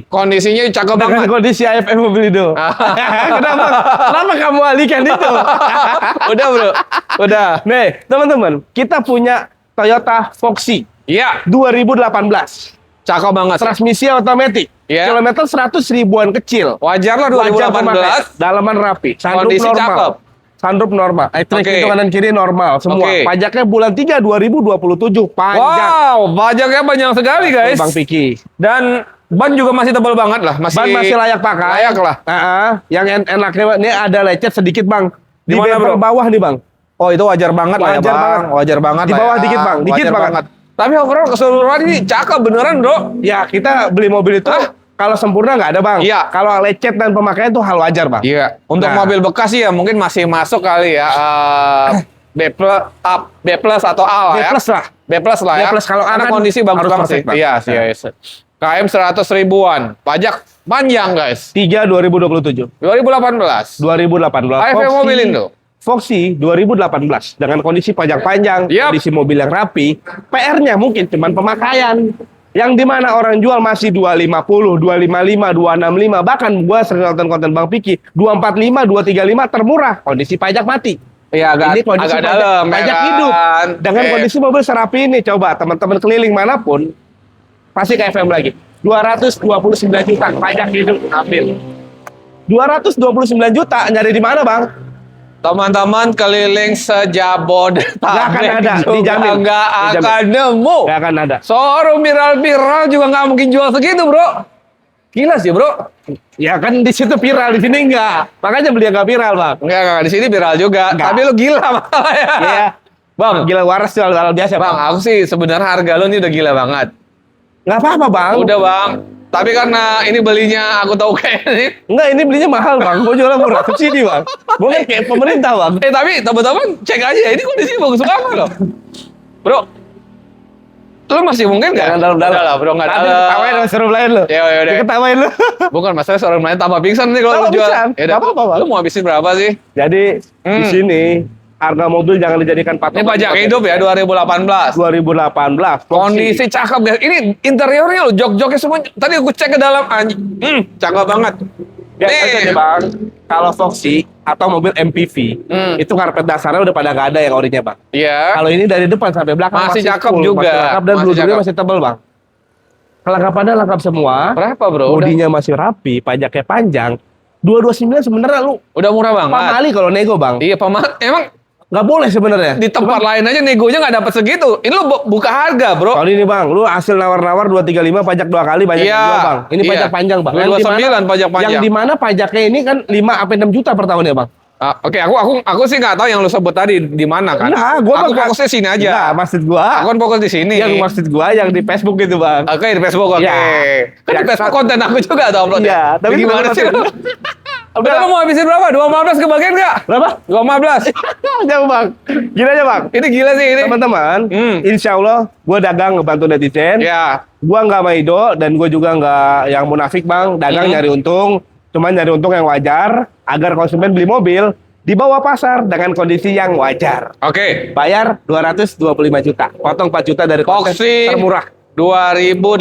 Kondisinya cakep Dengan banget. kondisi AFM mobil itu. Kenapa? Kenapa kamu alihkan itu? Udah bro, udah. Nih, teman-teman, kita punya Toyota Foxy Iya, 2018. cakep banget. Transmisi otomatis. Iya. Kilometer 100 ribuan kecil. Wajar lah Wajar memakai. 2018. Dalaman rapi. Sunroof Kondisi normal. cakep. Sunroof normal. Elektrik Oke. itu kanan kiri normal semua. Oke. Pajaknya bulan 3 2027 panjang. Wow, pajaknya panjang sekali guys. Bang Piki. Dan ban juga masih tebal banget lah. Ban masih layak pakai. Layak lah. Yang enaknya ini ada lecet sedikit bang. Di Di mana, bumper bro? bawah nih bang. Oh itu wajar banget lah ya Wajar bang. banget. Wajar banget Di lah bawah ya. dikit, Bang. Dikit Wajar banget. Tapi overall keseluruhan ini cakep beneran bro. Ya kita beli mobil itu kalau sempurna nggak ada bang. Iya. Kalau lecet dan pemakaian itu hal wajar bang. Iya. Untuk Nah. mobil bekas sih ya mungkin masih masuk kali ya. B plus atau A lah B ya. plus lah. B plus lah ya. B plus, kalau A karena kan kondisi bagus harus banget sih. perfect, Bang. Iya sih. Nah. Iya. KM 100 ribuan. Pajak panjang guys. 3 2027. 2018. 2018. AFM mobil itu. Foxy 2018 dengan kondisi pajak panjang, Yap. kondisi mobil yang rapi. PR-nya mungkin cuman pemakaian. Yang dimana orang jual masih 250, 255, 265. Bahkan gua sering nonton konten Bang Piki, 245, 235 termurah. Kondisi pajak mati. Iya agak Ini kondisi agak pajak, dalam. ya pajak kan? hidup. Dengan Oke. kondisi mobil serapi ini, coba teman-teman keliling manapun, pasti ke FM lagi. 229 juta pajak hidup ambil. 229 juta nyari di mana bang? Teman-teman keliling sejabodetabek Nggak akan ada, juga dijamin. nggak Dijamin. akan nemu. Gak akan ada. Showroom viral-viral juga nggak mungkin jual segitu, bro. Gila sih, bro. Ya kan di situ viral, di sini enggak. Makanya beli yang nggak viral bang. Enggak, di sini viral juga. Nggak. Tapi lu gila masalahnya. Iya. Bang, Gila waras jual biasa Bang, bang. aku sih sebenarnya harga lu ini udah gila banget. Nggak apa-apa bang. Udah, Bang. Tapi karena ini belinya aku tahu kayak ini. Enggak, ini belinya mahal bang. Gue jualnya murah subsidi bang. Boleh kayak pemerintah bang. Tapi teman-teman cek aja ini kondisi bagus banget loh. Bro. Lu masih mungkin nggak? Jangan dalam-dalam. Udah lah, bro, nggak Tadi dalam. ketawain sama suruh lain lo. Ya udah. Diketawain lo. Bukan masalah seorang lain tambah pingsan nih kalau Tambah lu jual. pingsan. Yaudah. Nggak apa-apa, Bang. Lu mau habisin berapa sih? Jadi di sini harga mobil jangan dijadikan patokan. Ini pajak hidup ya 2018. 2018. Foxy. Kondisi cakep guys. Ini interiornya lo jok-joknya semua. Tadi aku cek ke dalam anjing. Cakep banget. Ya, nih bang, kalau Foxy atau mobil MPV itu karpet dasarnya udah pada nggak ada yang orinya bang. Iya. Kalau ini dari depan sampai belakang Masih cakep full, juga. masih lengkap dan Masih bludurnya cakep. masih tebel bang. Kelengkapannya lengkap semua. Berapa bro? Bodinya masih rapi, pajaknya panjang. 229 sebenarnya lu Udah murah banget. pamali kalau nego bang. Iya emang Nggak boleh sebenarnya. di tempat lain aja negonya nggak dapat segitu. Ini lu buka harga bro. Kalau ini bang, lu hasil nawar-nawar 235 pajak 2 kali banyak Iya, juga bang. Ini iya. pajak panjang bang. 229 pajak panjang. Yang dimana pajaknya ini kan 5 sampai 6 juta per tahun ya bang. Oke, aku sih nggak tahu yang lu sebut tadi di mana kan. Nah, gua aku bang, fokusnya sini aja. Nah, maksud gua. Aku kan fokus di sini. Yang maksud gua yang di Facebook gitu bang. Oke, di Facebook oke. Iya. Kan di Ya, Facebook konten aku juga ada upload. Iya, tapi gimana kenapa sih lu? Udah lu mau habisin berapa? 215 kebagian nggak? Berapa? 215. Jauh bang. Gila aja bang. Ini gila sih ini. Teman-teman, insya Allah gua dagang ngebantu netizen. Ya. Gua nggak maido dan gua juga nggak yang munafik bang. Dagang nyari untung, cuman nyari untung yang wajar agar konsumen beli mobil di bawah pasar dengan kondisi yang wajar. Oke. Bayar 225 juta, potong 4 juta dari konten Foxy termurah. 2018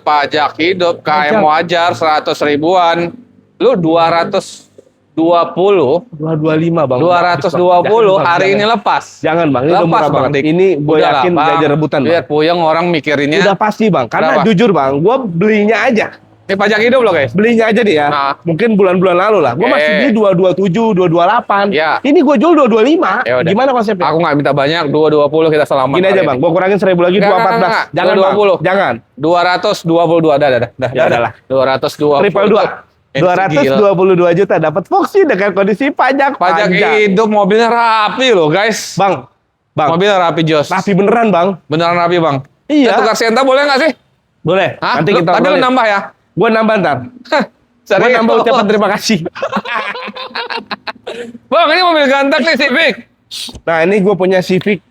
pajak hidup KM wajar 100 ribuan. Lu 220 225 bang. 220 hari ini lepas. Jangan bang, ini udah Lepas, murah Bang banget. Dik. Ini gue Udah yakin lah, Bang. jajar rebutan bang. Lihat puyeng orang mikirinnya. Udah pasti bang, karena Berapa? jujur bang, gue belinya aja. Ini pajak hidup loh guys. Belinya aja nih ya, Nah. mungkin bulan-bulan lalu lah. Gue masih beli 227, 228. Ya. Ini gue jual 225. Ya udah. Gimana konsepnya? Aku nggak minta banyak, 220 kita selamat. Gini aja bang, gue kurangin 1000 lagi, Enggak, 214. enggak. Jangan 220. bang, jangan. 222 dah. Ya udahlah. 220. Triple 2. 222 juta dapat Foxy dengan kondisi pajak Pajak panjang. hidup mobilnya rapi loh guys. Bang, Mobilnya rapi Jos. rapi beneran bang. Beneran rapi bang. Iya. Tukar Sienta boleh nggak sih? Boleh. Hah? Nanti kita tapi lu obrolin. nambah ya? Gue nambah ntar. Gue Serius? nambah ucapan terima kasih. Bang, ini mobil ganteng nih Civic. Nah ini gue punya Civic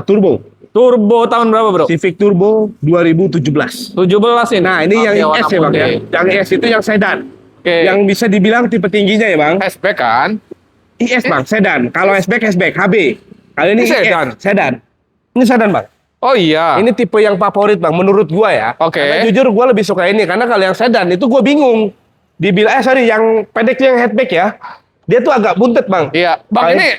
Turbo. Turbo tahun berapa bro? Civic Turbo 2017. 17 ini. Nah ini yang Warna S ya bang ya. putih. Yang S itu yang sedan. Oke. Yang bisa dibilang tipe tingginya ya bang. hatchback kan? IS bang, sedan. Kalau hatchback, HB. Kalau ini Ini sedan? sedan. Ini sedan bang. Oh iya. Ini tipe yang favorit bang, menurut gua ya. Oke. Karena jujur gua lebih suka ini, karena kalau yang sedan itu gua bingung. Yang pendek yang hatchback ya, dia tuh agak buntet bang. Iya. Bang Kayak- ini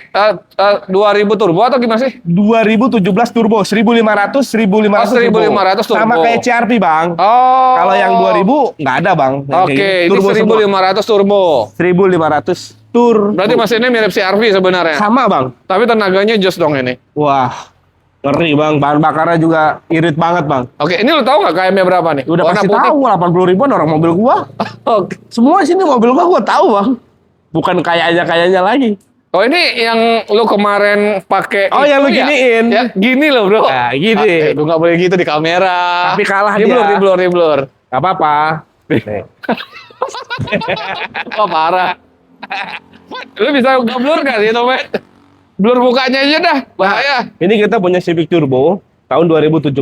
2000 turbo atau gimana sih? 2017 turbo, 1500, 1500 Oh, 1500 turbo. Sama kayak CRV bang. Oh. Kalau yang 2000 nggak ada bang. Yang Oke, kayak ini gitu. Turbo semua. 1500 turbo. 1500 tur. Berarti mesinnya mirip CR-V sebenarnya. Sama bang. Tapi tenaganya jos dong ini. Wah, ngeri bang. Bahan bakarnya juga irit banget bang. Oke, ini lo tahu nggak KM-nya berapa nih? Udah Warna pasti putih. tahu 80 ribuan orang mobil gua. Oke. Semua sini mobil gua tahu bang. Bukan kayaknya lagi. Oh ini yang lo kemarin pakai. Oh, itu yang lo ya? giniin. Ya, gini loh bro. Nah, gini. Lu nggak boleh gitu di kamera. Tapi kalah di dia. Di blur. Gak apa-apa. Wah parah. Lu bisa nge-blur nggak sih, Tomet? Blur mukanya aja dah, bahaya. Ini kita punya Civic Turbo tahun 2017.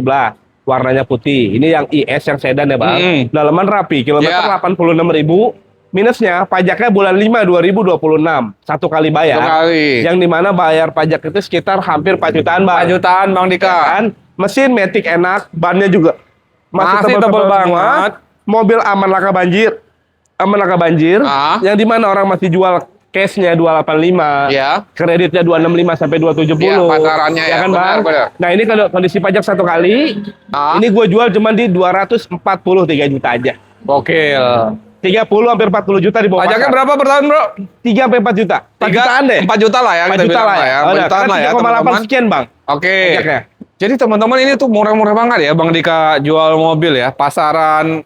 Warnanya putih. Ini yang IS yang sedan ya bang. Mm. Dalaman rapi. Kilometer Ya. 86.000. Minusnya pajaknya bulan 5 2026. Satu kali bayar. Satu kali. Yang dimana bayar pajak itu sekitar hampir 4 jutaan bang. 4 jutaan Bang Dika. Kan? Mesin Matic enak. Bannya juga Masih tebal banget. Mobil aman laka banjir. Aman laka banjir. Ah. Yang dimana orang masih jual cashnya 285. Ya. Kreditnya 265 sampai 270. Iya, pasarannya ya, kan benar, bang? benar. Nah ini kalau kondisi pajak satu kali, Ah. ini gue jual cuma di 243 juta aja. Gokil. 30 hampir 40 juta di bawah Pajaknya pasar. berapa per tahun, Bro? 3 sampai 4 juta. 4 jutaan deh. 4 juta lah ya, 4 kita juta bilang lah ya. 4 jutaan lah ya, 3,8 teman-teman. sekian bang. Oke. Pajaknya. Jadi teman-teman ini tuh murah-murah banget ya Bang Dika jual mobil ya. Pasaran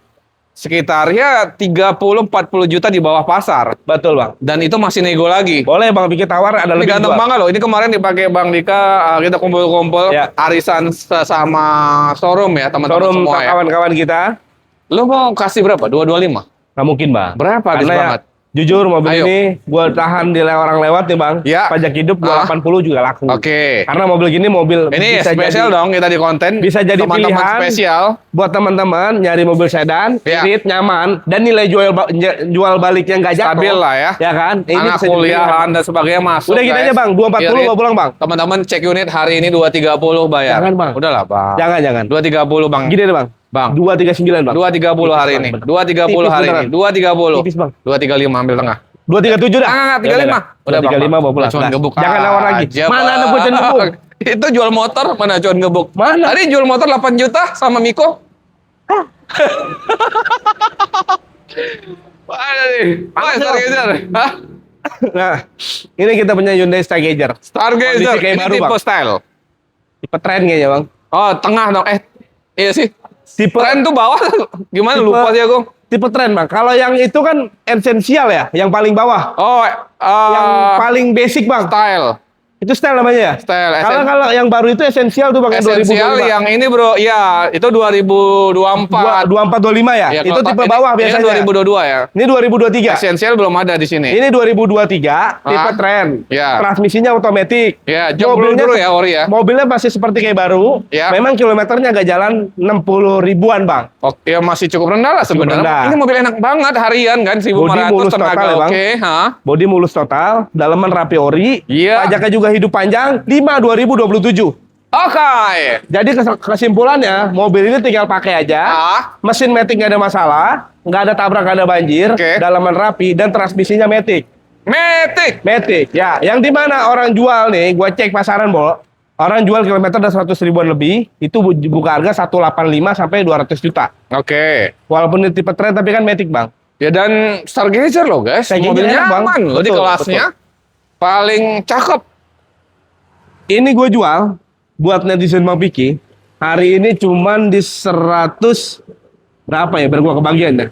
sekitarnya 30-40 juta di bawah pasar. Betul bang. Dan itu masih nego lagi. Boleh bang bikin tawar ada Ini lebih ganteng jual. banget loh. Ini kemarin dipakai Bang Dika, kita kumpul-kumpul Ya. arisan sama showroom ya teman-teman Showroom semua ya. kawan-kawan kita. Lo mau kasih berapa? 225? Nggak mungkin bang. Berapa habis Karena ya, banget? jujur mobil Ayo. ini gue tahan di orang lewat nih bang. Ya. Pajak hidup 280 juga laku. Oke. Karena mobil gini mobil Ini bisa spesial jadi, dong kita di konten. bisa jadi teman-teman pilihan. spesial. buat teman-teman nyari mobil sedan, Ya. irit, nyaman, dan nilai jual baliknya nggak jatuh. Stabil lah ya. Ya kan? Ini Anak bisa jadi kuliahan pilihan. dan sebagainya masuk. Udah gitu guys. aja bang, 240 Irit. mau pulang bang. Teman-teman cek unit hari ini 230 bayar. Jangan, Bang. Udahlah bang. Jangan. 230 bang. Gini deh bang. Bang. 239 bang. 230 hari Tipis, ini. Bang. 230 hari Tipis ini. 230. Tipis, Bang. 235 ambil tengah. 237 dah. Ah, 35. Ya udah, 35 bawa pulang. Cuan Nah, gebuk. jangan nawar lagi. aja, Mana ada Bang. cuan gebuk? Itu jual motor, mana cuan gebuk? Mana? Tadi jual motor 8 juta sama Miko. Mana nih? Wah, Apa, Stargazer. Hah? Nah, ini kita punya Hyundai Stargazer. Stargazer. Kondisi kayak Ini baru, tipe Bang. style. Tipe tren kayaknya bang. Oh, tengah dong. Iya sih. Tipe Tren tuh bawah. Gimana Tipe- lupa sih aku. tipe tren bang. Kalau yang itu kan esensial ya, yang paling bawah. Oh, Yang paling basic bang. style. Itu style namanya ya? Style, Kalau yang baru itu esensial tuh bang, yang Esensial 2025. yang ini bro, iya itu 2024. 2425 ya? Ya, Itu kalau tipe ini- bawah ini biasanya. 2022 ya. Ini 2023. Esensial belum ada di sini. Ini 2023, tipe tren. Ya. Transmisinya otomatis. Ya, jok dulu ya ori ya. Mobilnya masih seperti kayak baru. Ya. Memang kilometernya nggak jalan 60 ribuan bang. Oke, ya masih cukup rendah lah Cukup rendah. sebenarnya. Ini mobil enak banget harian kan, 1.500 mulus tenaga. total ya, Bang. Oke, ha? Bodi mulus total, dalaman rapi ori. Iya. Pajaknya juga hidup panjang, 5 2027. Oke. Jadi kesimpulannya, mobil ini tinggal pakai aja. Ah. Mesin Matic nggak ada masalah, nggak ada tabrak, nggak ada banjir, Oke. dalaman rapi, dan transmisinya Matic. Matic. Matic, ya. Yang di mana orang jual nih, gua cek pasaran, Bo. Orang jual kilometer udah 100 ribuan lebih, itu buka harga 185 sampai 200 juta. Oke. Walaupun ini tipe tren, tapi kan Matic, Bang. Ya dan Stargazer loh guys, Stargazer mobilnya enak, Bang. aman loh di Betul, kelasnya. Paling cakep. Ini gue jual buat netizen Bang Piki. Hari ini cuman di 100 berapa ya? Biar gua kebagian deh.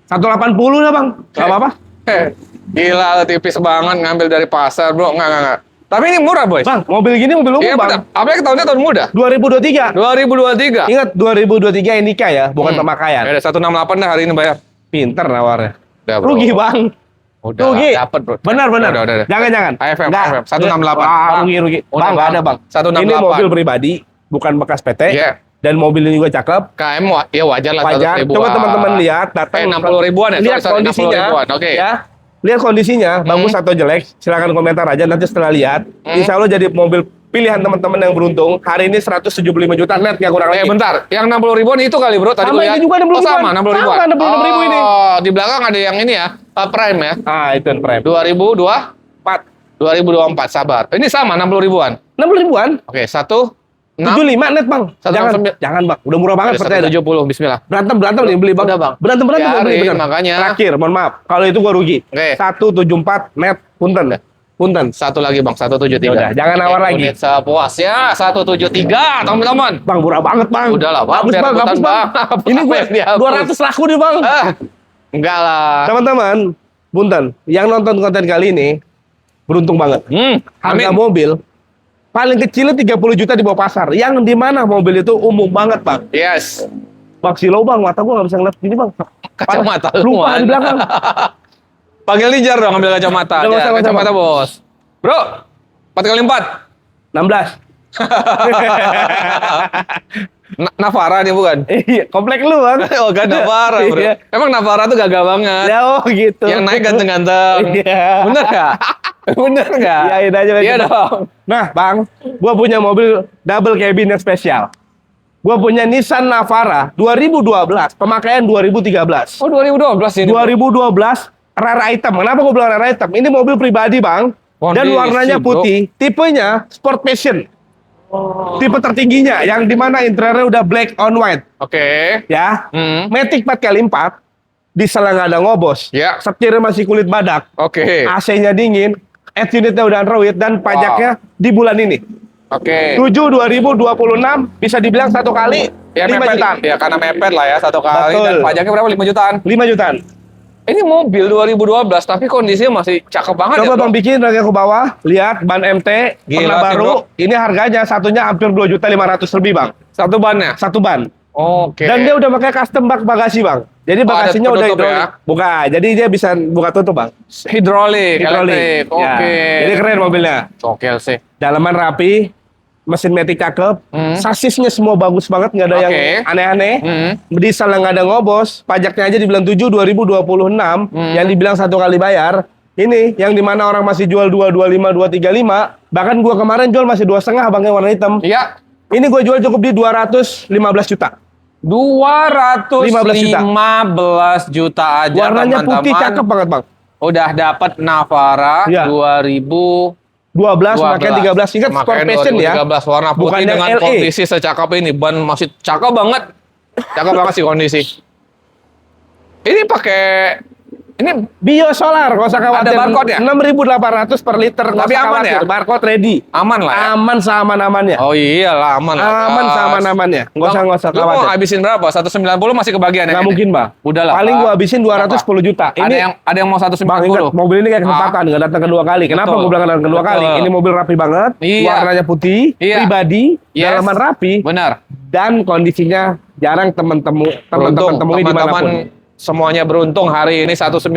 180 lah, Bang. Gak apa-apa. Gila, tipis banget ngambil dari pasar, bro. Enggak. Tapi ini murah, boy. Bang, mobil gini mobil umum, Iya, Bang. benar. Apa yang tahunnya tahun muda? 2023. 2023. Ingat 2023 Enika ya, bukan pemakaian. Ya, ada 168 dah hari ini bayar. Pinter nawarnya. Udah, bro. Rugi, Bang. Udah, Rugi. dapat, bro. Benar. Udah. Jangan. AFM, Nggak. 168. Wah, Bang. rugi. Udah, Bang, nggak Bang. ada, Bang. 168. Ini mobil pribadi, bukan bekas PT. Iya. Dan mobil ini juga cakep. KM ya wajar lah 100 Wajar. ribuan. Coba teman-teman lihat, datang 60 ribuan ya. Lihat Sorry, 60 kondisinya. ribuan. Oke. Ya. Lihat kondisinya, bagus atau jelek, silakan komentar aja nanti setelah lihat. Insya Allah jadi mobil pilihan teman-teman yang beruntung. Hari ini 175 juta net nggak kurang lagi. Bentar, yang 60 ribuan itu kali bro tadi Sama gua lihat. ini juga 60 Oh, sama ribuan. 60 ribuan. Sama, 66 ribu ini. Oh, di belakang ada yang ini ya, Prime ya. Ah, itu yang Prime. 2024. 2024, sabar. Ini sama 60 ribuan. 60 ribuan. Oke, 1 75 net bang. Satu Jangan, enam sembilan. jangan bang. Udah murah banget percaya. 170, bismillah. Berantem nih beli bang. Udah, Bang. Berantem Ya, nih beli Rin, bener. makanya. Terakhir, mohon maaf. Kalau itu gua rugi. Oke. 174 net. Punten. Punten. Satu lagi bang, 173. Ya udah, jangan nawar lagi. Unit sepuasnya, 173 teman-teman. Bang murah banget bang. Udahlah, Bang. Hapus Biar bang, rebutan, hapus bang. Bang. Ini gue Apa yang dihapus? 200 laku nih bang. Enggak lah. Teman-teman, punten. Yang nonton konten kali ini beruntung banget. Harga Amin. mobil paling kecilnya 30 juta di bawah pasar. Yang di mana mobil itu umum banget bang. Yes. Bang silau bang, mata gua nggak bisa ngeliat gini bang. Kacamata Lupa lu, di belakang. Panggil Nijar dong, ambil kacamata. Udah, Ya, sama-sama. kacamata bos. Bro, 4x4. 16. Navara nih bukan? Iya, komplek lu bang. Oh kan Navara bro. Iya. Emang Navara tuh gagah banget. Ya oh gitu. Yang naik ganteng-ganteng. Iya. Bener nggak? Bener nggak? Iyain aja. Iya Bang. dong. Nah bang, gua punya mobil double cabin yang spesial. Gua punya Nissan Navara 2012, pemakaian 2013. Oh 2012 ini. 2012 rare item. Kenapa gua bilang rare item? Ini mobil pribadi bang. Dan Kondisi, warnanya bro. putih. Tipenya Sport Passion. Tipe tertingginya, yang dimana interiornya udah black on white. Oke. Ya. Hmm. Matic 4x4. Diesel nggak ada ngobos. Ya. Setirnya masih kulit badak. Oke. AC-nya dingin. Head unitnya udah Android. Dan pajaknya di bulan ini. Oke. 7/2026 bisa dibilang satu kali Ya 5 mepet. jutaan. Ya karena mepet lah ya satu kali. Betul. Dan pajaknya berapa? 5 jutaan. 5 jutaan. Ini mobil 2012 tapi kondisinya masih cakep banget Coba ya. Bro. bang bikin lagi ke bawah, lihat ban MT, Gila warna sih, baru. bro. Ini harganya satunya hampir 2.500.000 lebih bang. Satu bannya. Satu ban. Oke. Dan dia udah pakai custom bak bagasi bang. Jadi Oh, ada bagasinya udah penutup hidrolik. ya? Buka, jadi dia bisa buka tutup bang. hidrolik, elektrik. Ya. Oke. Jadi keren mobilnya. Cokel sih. Dalaman rapi, mesin matic cakep, sasisnya semua bagus banget, nggak ada yang Oke. aneh-aneh. Diesel yang nggak ada ngobos, pajaknya aja dibilang 7 2026, yang dibilang satu kali bayar. Ini yang dimana orang masih jual 225, 235, bahkan gua kemarin jual masih 2,5 bang yang warna hitam. Iya. Ini gua jual cukup di 215 juta. 215 juta aja Warnanya teman-teman. putih cakep banget bang. Udah dapat Navara Iya. 12 makanya 13 ingat Sport Makanya Passion ya. 2013 warna putih Bukan yang dengan LE. kondisi secakep ini. Ban masih cakep banget. Cakep banget sih kondisi. Ini pakai ini Bio solar, nggak usah khawatir. Ada barcode ya? 6.800 per liter, nggak Tapi usah aman khawatir. ya? Barcode ready. aman lah ya. Aman seaman-amannya. Oh iyalah aman lah. Aman Gas. seaman-amannya. Nggak usah Lu mau khawatir. habisin berapa? 190 masih kebagian ya? Nggak ini? mungkin bang. Udah lah. Paling Pak. gua habisin 210 juta. Ada yang mau 190. Bang ingat, mobil ini kayak kesempatan, nggak datang kedua kali. Kenapa Betul. gua bilang nggak datang kedua kali? Betul. Ini mobil rapi banget, Iya. warnanya putih, Iya. pribadi, Yes. dalaman rapi, Benar. dan kondisinya jarang teman-teman temui dimanapun. Semuanya beruntung hari ini 195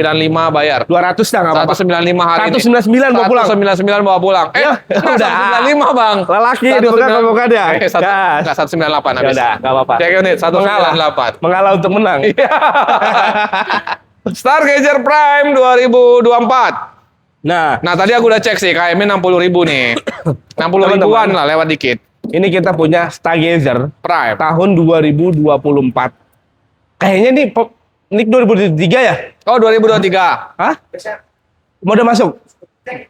bayar. 200 dah nggak apa-apa. 195 hari ini. 199 bawa pulang. 199 bawa pulang. Ya, udah. 195 bang. Lelaki dibuka kebuka dia. Gas. Enggak 198 Ya habis. udah, nggak apa-apa. Cek unit 198. Mengalah untuk menang. Stargazer Prime 2024. Nah, Nah tadi aku udah cek sih KM-nya 60 ribu nih. 60 Teman-teman. ribuan lah lewat dikit. ini kita punya Stargazer Prime. tahun 2024. Kayaknya nih Nick 2023 ya? Oh 2023. Hah? Mau udah masuk?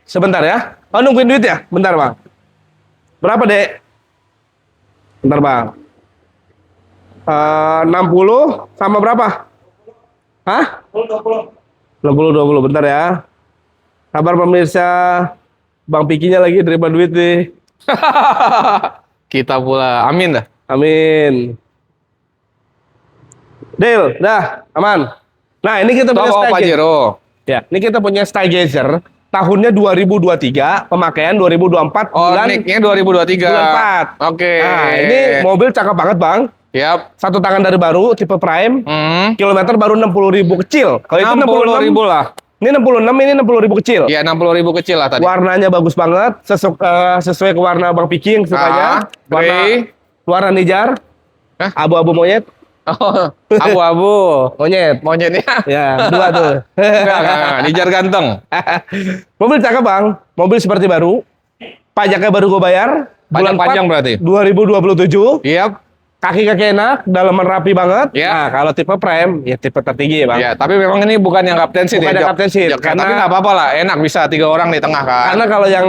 Sebentar ya. Oh nungguin duit ya? Bentar bang. Berapa dek? Bentar bang. 60 sama berapa? Hah? 60 20. Bentar ya. Kabar pemirsa. Bang Pikinya lagi terima duit nih. Kita pula. Amin dah. Amin. Deal, dah, aman. Nah, ini kita punya Top Stargazer. Pajero. Ya, ini kita punya Stargazer. Tahunnya 2023, pemakaian 2024, Oh, bulan nicknya 2023. bulan 4. Oke. Nah, ini mobil cakep banget, Bang. Yap. Satu tangan dari baru, tipe Prime. Kilometer baru 60.000 kecil. Kalau itu 60 66 ribu lah. Ini 66, ini 60.000 kecil. Ya 60 ribu kecil lah tadi. Warnanya bagus banget, sesuai ke warna Bang Piki yang sukanya. grey. Warna nijar, Hah? abu-abu monyet, Oh, abu-abu. monyet. Monyetnya. Ya, dua tuh. Enggak. Nijar ganteng. Mobil cakep bang, mobil seperti baru. Pajaknya baru gue bayar. Pajak panjang berarti. 2027. Yap. Kaki-kaki enak, dalaman rapi banget. Ya. Nah, kalau tipe Prime, ya tipe tertinggi ya bang. Ya, tapi memang ini bukan yang kapten seat Bukan ya, yang Jok. captain seat, Jok, karena- tapi nggak apa-apa lah, enak bisa 3 orang di tengah kan. Karena kalau yang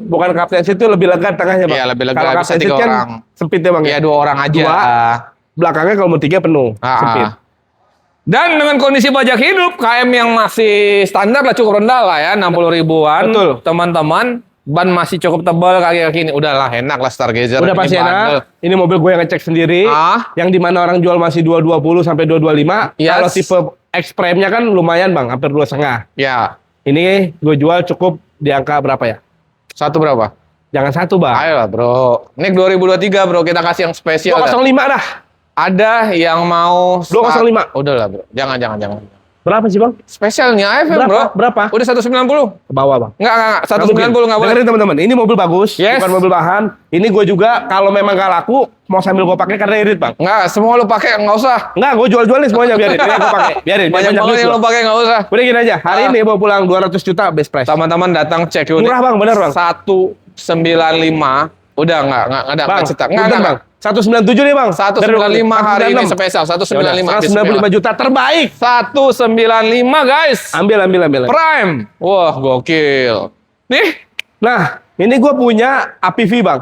bukan kapten seat itu lebih lega tengahnya bang. Iya, lebih lega, Kalau bisa kapten 3 seat kan orang. sempit ya bang. Ya 2 orang aja. Dua. Belakangnya kalau mau 3 penuh, Ah, sempit. ah. Dan dengan kondisi pajak hidup, KM yang masih standar lah, cukup rendah lah ya, 60 ribuan. Betul. Teman-teman, ban masih cukup tebal, kaki-kaki ini udahlah enak lah Stargazer. Udah Ini pasti bandel. enak. Ini mobil gue yang ngecek sendiri. Ah. Yang dimana orang jual masih 220 sampai 225. Yes. Kalau tipe X Prime-nya kan lumayan bang, hampir 2,5. Ya, Ini gue jual cukup di angka berapa ya? satu berapa? Jangan 1 bang. Ayolah bro, ini 2023 bro, kita kasih yang spesial. dah. 205 dah. Ada yang mau 205. Udahlah bro, jangan. Berapa sih bang? Spesialnya AFM bro. Berapa? Udah 190. Ke bawah bang. Enggak, 190 enggak boleh. Dengerin teman-teman, ini mobil bagus, Yes. bukan mobil bahan. Ini gue juga kalau memang gak laku mau sambil gue pakai karena irit bang. Enggak, semua lu pakai enggak usah. Enggak, gue jual nih semuanya biarin. Ini gue pakai, biarin. Banyak duit banget yang gua. lu pakai enggak usah. Udah gini aja, hari ini mau pulang 200 juta best price. Teman-teman datang cek unit. Murah bang, bener bang. 195. Udah enggak ada Bang, cetak. punten, bang. 197 nih bang. 195 hari ini spesial. 195. 195 juta terbaik. 195 guys. Ambil. Prime. Wah, gokil. Nih. Nah, ini gue punya APV bang.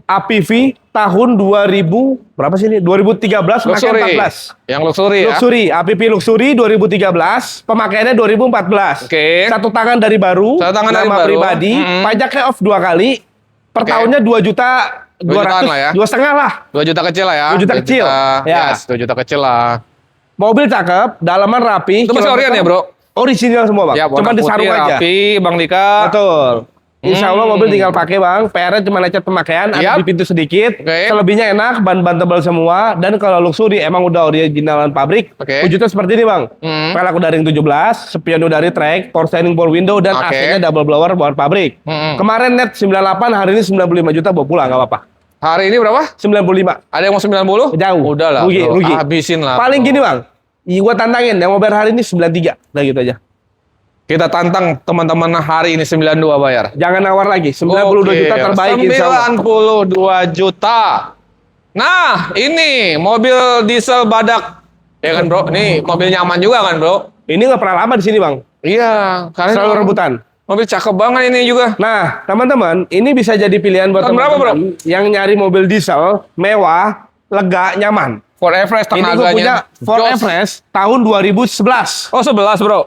APV tahun 2000 berapa sih ini? 2013 Luxury. pakai 14. Yang luxury ya. Luxury, APV Luxury 2013, pemakaiannya 2014. Oke. Satu tangan dari baru, Satu tangan dari nama baru. pribadi, pajaknya off 2 kali, per Oke. tahunnya 2 juta 2 jutaan 200, lah ya. 2,5 lah. 2 juta kecil lah ya. 2 juta kecil. Ya. Yes, 2 juta kecil lah. Mobil cakep, dalaman rapi. Itu masih kilometer Orion ya, bro? Original semua bang, Ya, warna cuma disarung putih, aja. rapi, Bang Dika. Betul. Insya Allah mobil tinggal pakai bang, PR-nya cuma lecet pemakaian, ada Yap. di pintu sedikit. Oke. Selebihnya enak, ban-ban tebal semua. Dan kalau Luxury emang udah originalan pabrik. Oke. Wujudnya seperti ini bang. Pelek udaring 17, spion udara track, power steering, power window, dan Oke. AC-nya double blower buat pabrik. Kemarin net 98, hari ini 95 juta bawa pulang, nggak apa-apa. Hari ini berapa? 95. Ada yang mau 90? Jauh. Udah lah, Rugi, bro. rugi. Habisin lah. Paling gini bang, gua tantangin yang mau bayar hari ini 93. Udah gitu aja. Kita tantang teman-teman hari ini 92 bayar. Jangan nawar lagi, 92 Oke, juta terbaik insya Allah. 92 juta. Nah, ini mobil diesel badak. Ya kan, Bro? Ini mobil nyaman juga kan, Bro? Ini nggak pernah lama di sini bang, Iya, karena selalu rebutan. mobil cakep banget ini juga. Nah, teman-teman, ini bisa jadi pilihan buat Tahun berapa, teman-teman yang nyari mobil diesel mewah, lega, nyaman. Ford Everest Ini gue tenaganya. punya Ford Jos. Everest tahun 2011. Oh, 11, Bro.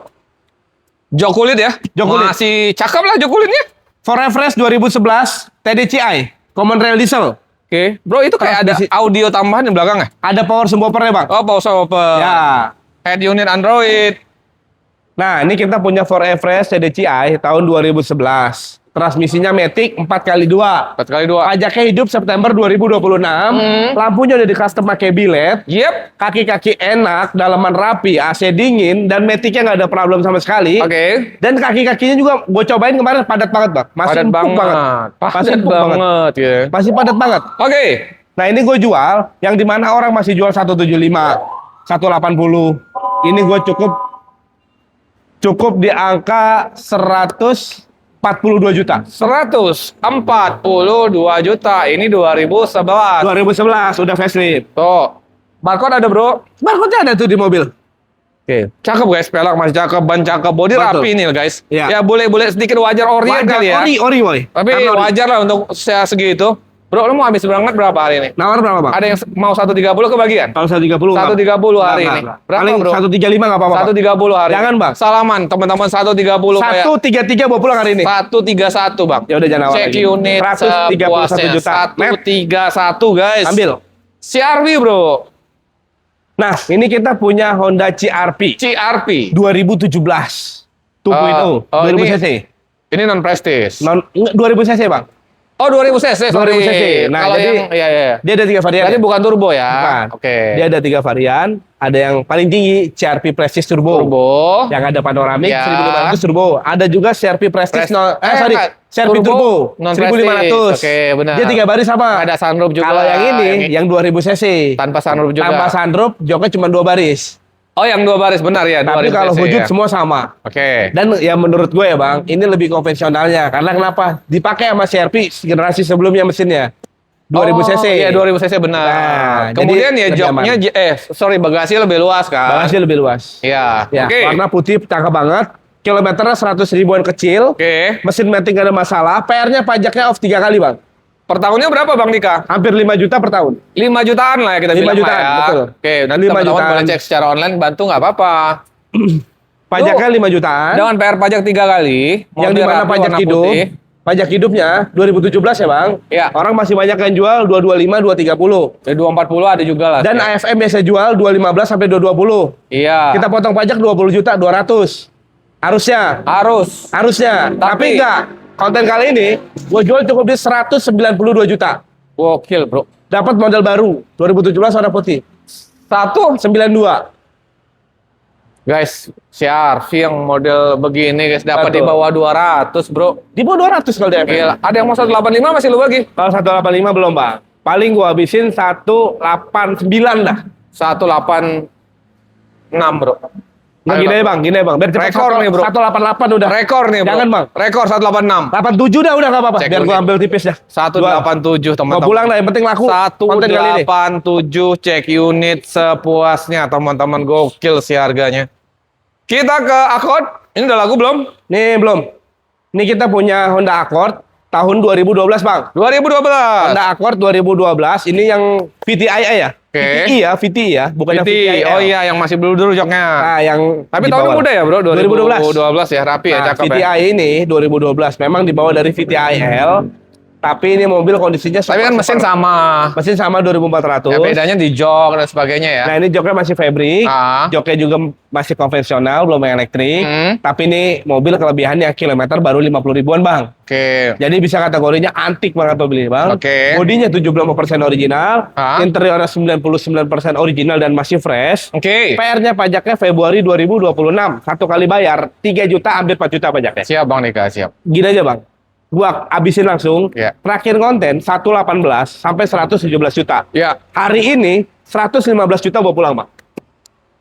Jok kulit ya? Jok kulit. Masih cakep lah jok kulitnya. Ford Everest 2011 TDCi, Common Rail Diesel. Oke. Bro, itu kayak ada Transmisi. audio tambahan di belakang ya? Ada power subwoofer-nya, Bang. Oh, pause open. Ya. Head unit Android. Nah, ini kita punya Ford Everest TDCi tahun 2011. Transmisinya Matic 4x2. 4x2. Pajaknya hidup September 2026. Lampunya udah di custom pakai bilet. Yep. Kaki-kaki enak, dalaman rapi, AC dingin, dan Matic-nya nggak ada problem sama sekali. Oke. Dan kaki-kakinya juga gue cobain kemarin padat banget, Bang. Masih Padat empuk banget. Masih Padat empuk banget. banget ya. Masih padat banget. Oke. Nah, ini gue jual yang dimana orang masih jual 175, 180. Ini gue cukup di angka 142 juta. 142 juta. Ini 2011. 2011 udah facelift. Tuh. Barcode ada, Bro. Barcode-nya ada tuh di mobil. Oke. Cakep guys, pelek masih cakep, ban cakep, body Betul. rapi nih guys. Iya. Ya boleh sedikit wajar orient Wajar, kali ya. ori boy. Tapi Karena ori. wajar lah untuk usia segitu. Bro, lu mau habis berangkat berapa hari ini? Nawar berapa, Bang? Ada yang mau 130 kebagian? Kalau 130 130 hari ini. Berapa, Paling Bro? 135 nggak apa-apa. 130 hari. Jangan, Bang. Salaman teman-teman 130 kayak 133 bawa pulang hari ini. 131, Bang. Ya udah jangan nawar Cek lagi. unit 131 sepuasnya. juta. 131 guys. Ambil. CR-V, Bro. Nah, ini kita punya Honda CR-V CR-V. 2017 2.0 Oh, 2000 ini- cc. Ini non prestige. Enggak, 2000 cc, Bang. Oh, 2000 cc, sorry. 2000 cc. Nah, Kalau jadi- yang iya. Dia ada 3 varian. Tadi ya? bukan turbo ya. Bukan. Oke. Dia ada 3 varian. Ada yang paling tinggi CR-V Prestige Turbo. turbo. Yang ada panoramik Ya. 1500 turbo. Ada juga CR-V Prestige CR-V Turbo non 1500. Oke, benar. Dia 3 baris sama. Ada sunroof juga. Kalau yang ini yang 2000 cc. tanpa sunroof juga. Tanpa sunroof, joknya cuma 2 baris. Oh, yang 2 baris benar ya. Tapi 2000 kalau cc wujud ya. semua sama. Oke. Dan ya menurut gue ya Bang, ini lebih konvensionalnya. Karena kenapa? Dipakai sama CR-V generasi sebelumnya mesinnya. 2000 cc. Iya, 2000 cc benar. Nah, Kemudian jadi ya lebih joknya bagasi lebih luas kan. Bagasi lebih luas. Iya. Ya, Oke. warna putih cakep banget. Kilometernya 100 ribuan kecil. Oke. Mesin matic gak ada masalah. PR-nya pajaknya off 3 kali Bang. Per tahunnya berapa Bang Dika? Hampir 5 juta per tahun. 5 jutaan lah ya kita 5 bilang jutaan, lah ya. betul. Oke, nanti 5 teman-teman jutaan. boleh cek secara online, bantu nggak apa-apa. Pajaknya 5 jutaan. Dengan PR pajak 3 kali. Yang mobil dimana rapi, pajak warna hidup. putih. Pajak hidupnya 2017 ya Bang. Iya. Orang masih banyak yang jual 225, 230. Dari 240 ada juga lah. Dan ya. AFM biasa jual 215 sampai 220. Iya. Kita potong pajak 20 juta 200. Harusnya. Harusnya. Tapi enggak. Konten kali ini gue jual cukup di 192 juta. Gokil, Bro. Dapat model baru 2017 warna putih. 192. Guys, CR-V yang model begini guys dapat di Betul. bawah 200, Bro. Di bawah 200 kalau di AFM. Gila, ada yang mau 185 masih lu bagi? Kalau 185 belum, Bang. Paling gua habisin 189 dah. 186, Bro. Nah, Ayo, gini aja, Bang, biar cepat. Rekor nih, Bro. 188 udah. Rekor nih, Bro. Jangan, Bang. Rekor 186. 87 dah udah enggak apa-apa. Cek Biar dulu gua nih. ambil tipis dah. 187 Mau teman-teman. pulang dah, yang penting laku. Konten kali ini. 187 cek unit sepuasnya teman-teman, gokil sih harganya. Kita ke Accord. Ini udah lagu belum? Nih, belum. Ini kita punya Honda Accord tahun 2012, Bang. 2012. Honda Accord 2012. Ini yang VTI ya? Oke. VTI ya, VTI ya, bukan yang VT. VTI. Oh iya, yang masih dulu joknya. Nah, yang Tapi di tahunnya bawah. muda ya, Bro? 2012. 2012 ya, rapi ya, Nah, cakep ya. VTI ini 2012 memang dibawa dari VTI L, tapi ini mobil kondisinya Tapi kan mesin sama. mesin sama 2400. Ya bedanya di jok dan sebagainya ya. Nah, ini joknya masih fabric, Ah. joknya juga masih konvensional, belum yang elektrik. Hmm. Tapi ini mobil kelebihannya kilometer baru 50 ribuan, Bang. Oke. Jadi bisa kategorinya antik banget mobil ini, Bang. Oke. Bodinya 75% original, Ah. interiornya 99% original dan masih fresh. Oke. PR-nya pajaknya Februari 2026. Satu kali bayar 3 juta, hampir 4 juta pajaknya. Siap Bang Nika, siap. Gini aja Bang, gua abisin langsung. Ya. Terakhir konten 118 sampai 117 juta. Ya. Hari ini 115 juta gua pulang, Bang.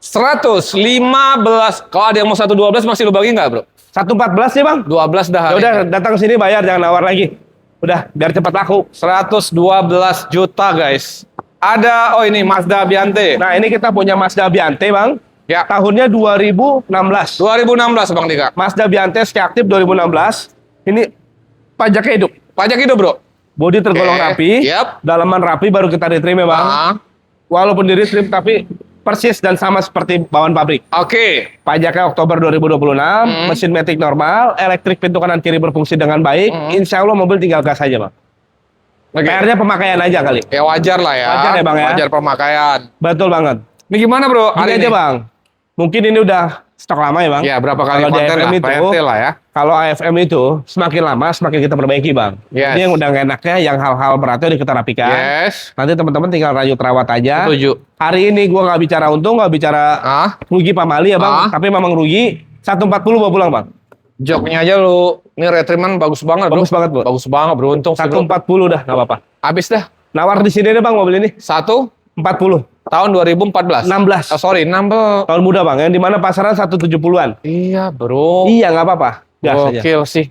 115. Kalau ada yang mau 112 masih lu bagi nggak, Bro? 114 ya, Bang. 12 dah. Ya hari udah, ini. datang sini bayar, jangan nawar lagi. Udah, biar cepat laku. 112 juta, guys. Ada, oh ini Mazda Biante. Nah, ini kita punya Mazda Biante, Bang. Ya. Tahunnya 2016. 2016 Bang Nika. Mazda Biante ski aktif 2016. Ini pajaknya hidup. Pajak hidup, Bro. Bodi tergolong Oke, rapi. yap. Dalaman rapi baru kita retrim ya, Bang. Ah. Walaupun di retrim tapi persis dan sama seperti bawaan pabrik. Oke. Pajaknya Oktober 2026, mesin matic normal, elektrik pintu kanan kiri berfungsi dengan baik. Insya Allah mobil tinggal gas aja, Bang. Oke. PR-nya pemakaian aja kali. Ya wajar lah ya. Wajar ya, Bang, ya? Wajar pemakaian. Betul banget. Ini gimana, Bro? Ini Hari aja, ini? Bang. Mungkin ini udah stok lama ya, Bang. Ya, berapa kali Kalau di konten AFM lah, itu, PRT lah ya. Kalau AFM itu semakin lama semakin kita perbaiki, Bang. Yes. Ini yang udah nggak enaknya, yang hal-hal beratnya udah kita rapikan. Yes. Nanti teman-teman tinggal rajut rawat aja. Setuju. Hari ini gua nggak bicara untung, nggak bicara Ah, rugi pamali ya, Bang. Ah. Tapi memang rugi. 140 bawa pulang, Bang. joknya aja lu. Ini retriman bagus banget, Bro. Bagus banget, Bro. Bagus banget, Bro. Untung sih, Bro. 140 dah, nggak apa-apa. Habis dah. Nawar di sini deh, Bang, mobil ini. 40. Tahun 2014. 16. Oh, sorry, 16. Tahun muda, Bang. Yang dimana pasaran 170-an. Iya, Bro. Iya, nggak apa-apa. Gas aja. Gokil sih.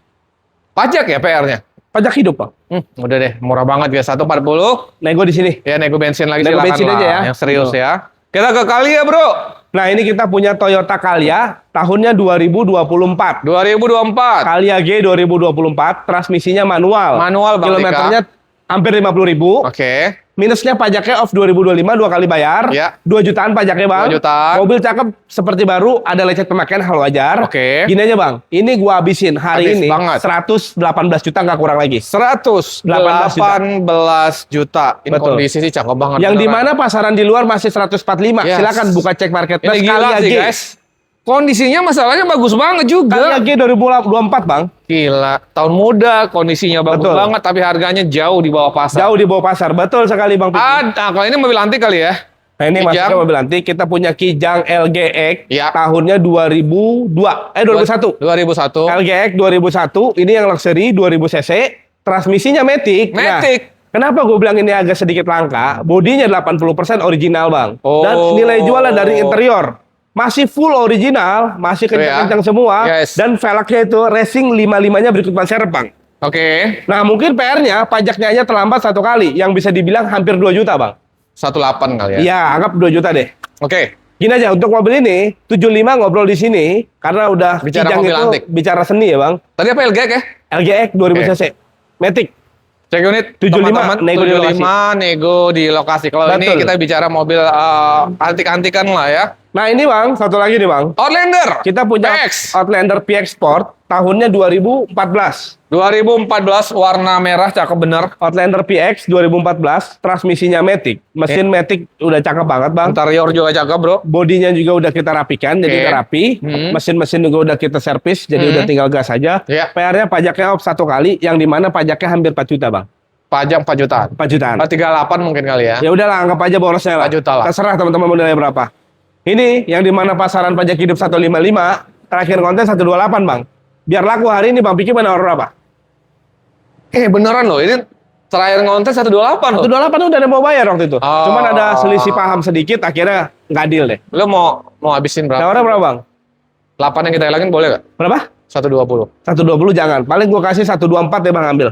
Pajak ya PR-nya? Pajak hidup, Bang. Udah deh, murah banget ya. 140. Nego di sini. Ya, nego bensin lagi Nego silakan bensin lah. aja ya. Yang serius Betul. ya. Kita ke Kalia, Bro. Nah, ini kita punya Toyota Calya. Tahunnya 2024. 2024. Calya G 2024. Transmisinya manual. Manual, Bang Kilometernya hampir 50.000. Oke. Minusnya pajaknya off 2025 2 kali bayar. Ya. 2 jutaan pajaknya, Bang. 2 jutaan. Mobil cakep seperti baru, ada lecet pemakaian hal wajar. Oke. Gini aja, Bang. Ini gua habisin hari Habis ini banget. 118 juta nggak kurang lagi. 118 juta. Ini Betul. kondisi sih cakep banget. Yang beneran. dimana pasaran di luar masih 145. Yes. Silakan buka cek market Ini gila sih, guys. Kondisinya masalahnya bagus banget juga. Calya G 2024, Bang. Gila, tahun muda, kondisinya bagus Betul. banget, tapi harganya jauh di bawah pasar. Jauh di bawah pasar. Betul sekali, Bang. Ada, kalau ini mobil antik kali ya? Nah, ini Kijang. masuknya mobil antik. Kita punya Kijang LGX. Ya. Tahunnya 2001. 2001. LGX 2001. Ini yang luxury 2000 cc. Transmisinya Matic. Nah, Matic. kenapa gue bilang ini agak sedikit langka? Bodinya 80% original, Bang. Oh. Dan nilai jualnya dari interior. masih full original, masih kencang-kencang semua, Yes. dan velgnya itu racing 55-nya berikut ban serep, Bang. Oke. Nah, mungkin PR-nya pajaknya aja terlambat 1 kali, yang bisa dibilang hampir 2 juta, Bang. 18 kali ya. Iya, anggap 2 juta deh. Oke. Gini aja, untuk mobil ini 75 ngobrol di sini karena udah Bicara kijang mobil itu antik. bicara seni ya, Bang. Tadi apa LGX ya? LGX 2000 cc. Matic. Cek unit 75, teman-teman, nego di 75 nego di lokasi. Kalau ini Betul. kita bicara mobil antik-antikan lah ya. Nah, ini Bang, satu lagi nih, Bang. Outlander. Kita punya PX. Outlander PX Sport tahunnya 2014. 2014 warna merah cakep bener. Outlander PX 2014, transmisinya Matic. Mesin Matic udah cakep banget, Bang. Interior juga cakep, Bro. Bodinya juga udah kita rapikan, jadi Oke. udah rapi. Mesin-mesin juga udah kita servis, jadi udah tinggal gas aja. Iya. PR-nya pajaknya off 1 kali, yang dimana pajaknya hampir 4 juta, Bang. Pajak 4 jutaan. 4 jutaan. 38 mungkin kali ya. Ya udahlah, anggap aja borosnya lah. 4 juta lah. Terserah teman-teman modelnya berapa. Ini yang dimana pasaran pajak hidup 155, terakhir konten 128, Bang. Biar laku hari ini, Bang Piki mana orang berapa? Beneran loh, ini terakhir ngonten 128 loh. 128 udah ada mau bayar waktu itu. Oh. Cuman ada selisih paham sedikit, akhirnya nggak deal deh. Lo mau habisin berapa? Tawarnya berapa, Bang? 8 yang kita hilangin boleh nggak? Berapa? 120. 120 jangan. Paling gua kasih 124 deh, Bang, ambil.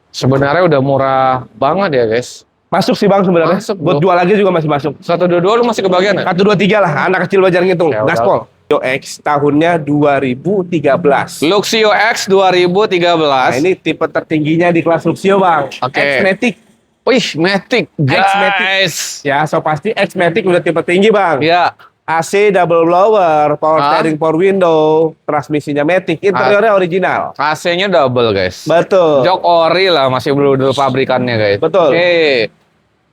Sebenarnya udah murah banget ya guys. Masuk sih, Bang, sebenarnya. Masuk, Buat bro. jual lagi juga masih masuk. 122 lu masih kebagian ya? 123 lah, anak kecil belajar ngitung. Ya udah. Gaspol. X tahunnya 2013. Luxio X Nah, 2013. ini tipe tertingginya di kelas Luxio, Bang. Oke. X-Matic. Wih, Matic, X-Matic. guys. Ya, so pasti X-Matic udah tipe tinggi, Bang. Ya, AC double blower, power Ah. steering, power window, transmisinya Matic, interiornya original. AC-nya double guys. Betul. Jok ori lah, masih belum pabrikannya guys. Betul. Oke.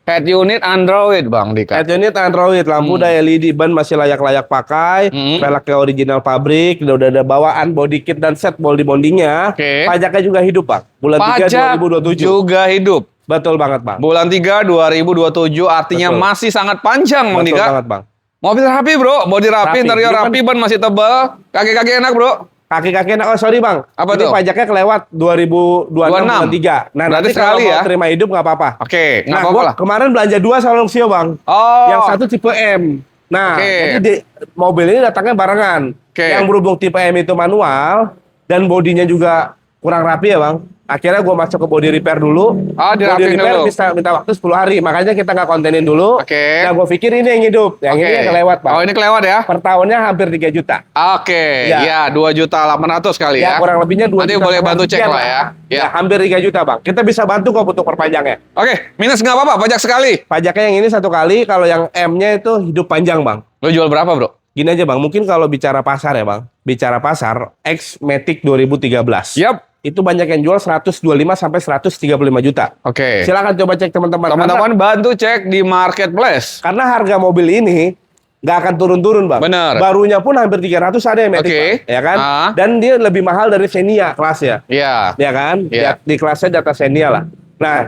Head unit Android Bang Dika. Head unit Android, lampu udah LED, ban masih layak-layak pakai, velgnya original pabrik, udah ada bawaan body kit dan set bondingnya. Oke. Pajaknya juga hidup, Bang. Bulan 3 Pajak 2027. juga hidup. Betul banget, Bang. Bulan 3 2027 artinya Betul. masih sangat panjang Bang Betul Dika. banget, Bang. Mobil rapi bro, body rapi, Rapi. interior Ini kan- rapi, ban masih tebal, kaki-kaki enak bro. Kaki-kaki enak. Oh, sorry, Bang. Apa ini tuh? pajaknya kelewat 2026 bulan 3. Nah, Berarti nanti kalau sekali mau ya? terima hidup nggak apa-apa. Oke, nggak Nah, apa-apa gua lah. kemarin belanja 2 sama Luxio, Bang. Oh, Yang satu tipe M. Nah, Oke. jadi mobil ini datangnya barengan. Oke. Yang berhubung tipe M itu manual dan bodinya juga kurang rapi ya, Bang. Akhirnya gue masuk ke body repair dulu. Ah, Body dirapiin repair dulu. bisa minta waktu 10 hari. Makanya kita nggak kontenin dulu. Oke. Nah, gue pikir ini yang hidup. Yang ini yang kelewat, Bang. Oh, ini kelewat ya? Per tahunnya hampir 3 juta. Oke, Ya. ya 2.800.000 kali ya. Ya, kurang lebihnya 2 Nanti juta. boleh bantu cek sekian lah ya. Ya. hampir 3 juta, Bang. Kita bisa bantu kok untuk perpanjangnya. Oke, minus nggak apa-apa, pajak sekali. Pajaknya yang ini 1 kali. Kalau yang M-nya itu hidup panjang, Bang. Lo jual berapa bro? Gini aja, Bang, mungkin kalau bicara pasar ya, Bang. Bicara pasar, X-Matic 2013. Yap. Itu banyak yang jual 125 sampai 135 juta. Oke. Silakan coba cek teman-teman. Teman-teman bantu cek di marketplace. Karena harga mobil ini nggak akan turun-turun, Bang. Bener. Barunya pun hampir 300 ada yang Matic, Oke. Bang. Ya kan? Ah. Dan dia lebih mahal dari Xenia kelasnya. Iya. Ya kan? Iya. Di kelasnya di atas Xenia lah. Nah,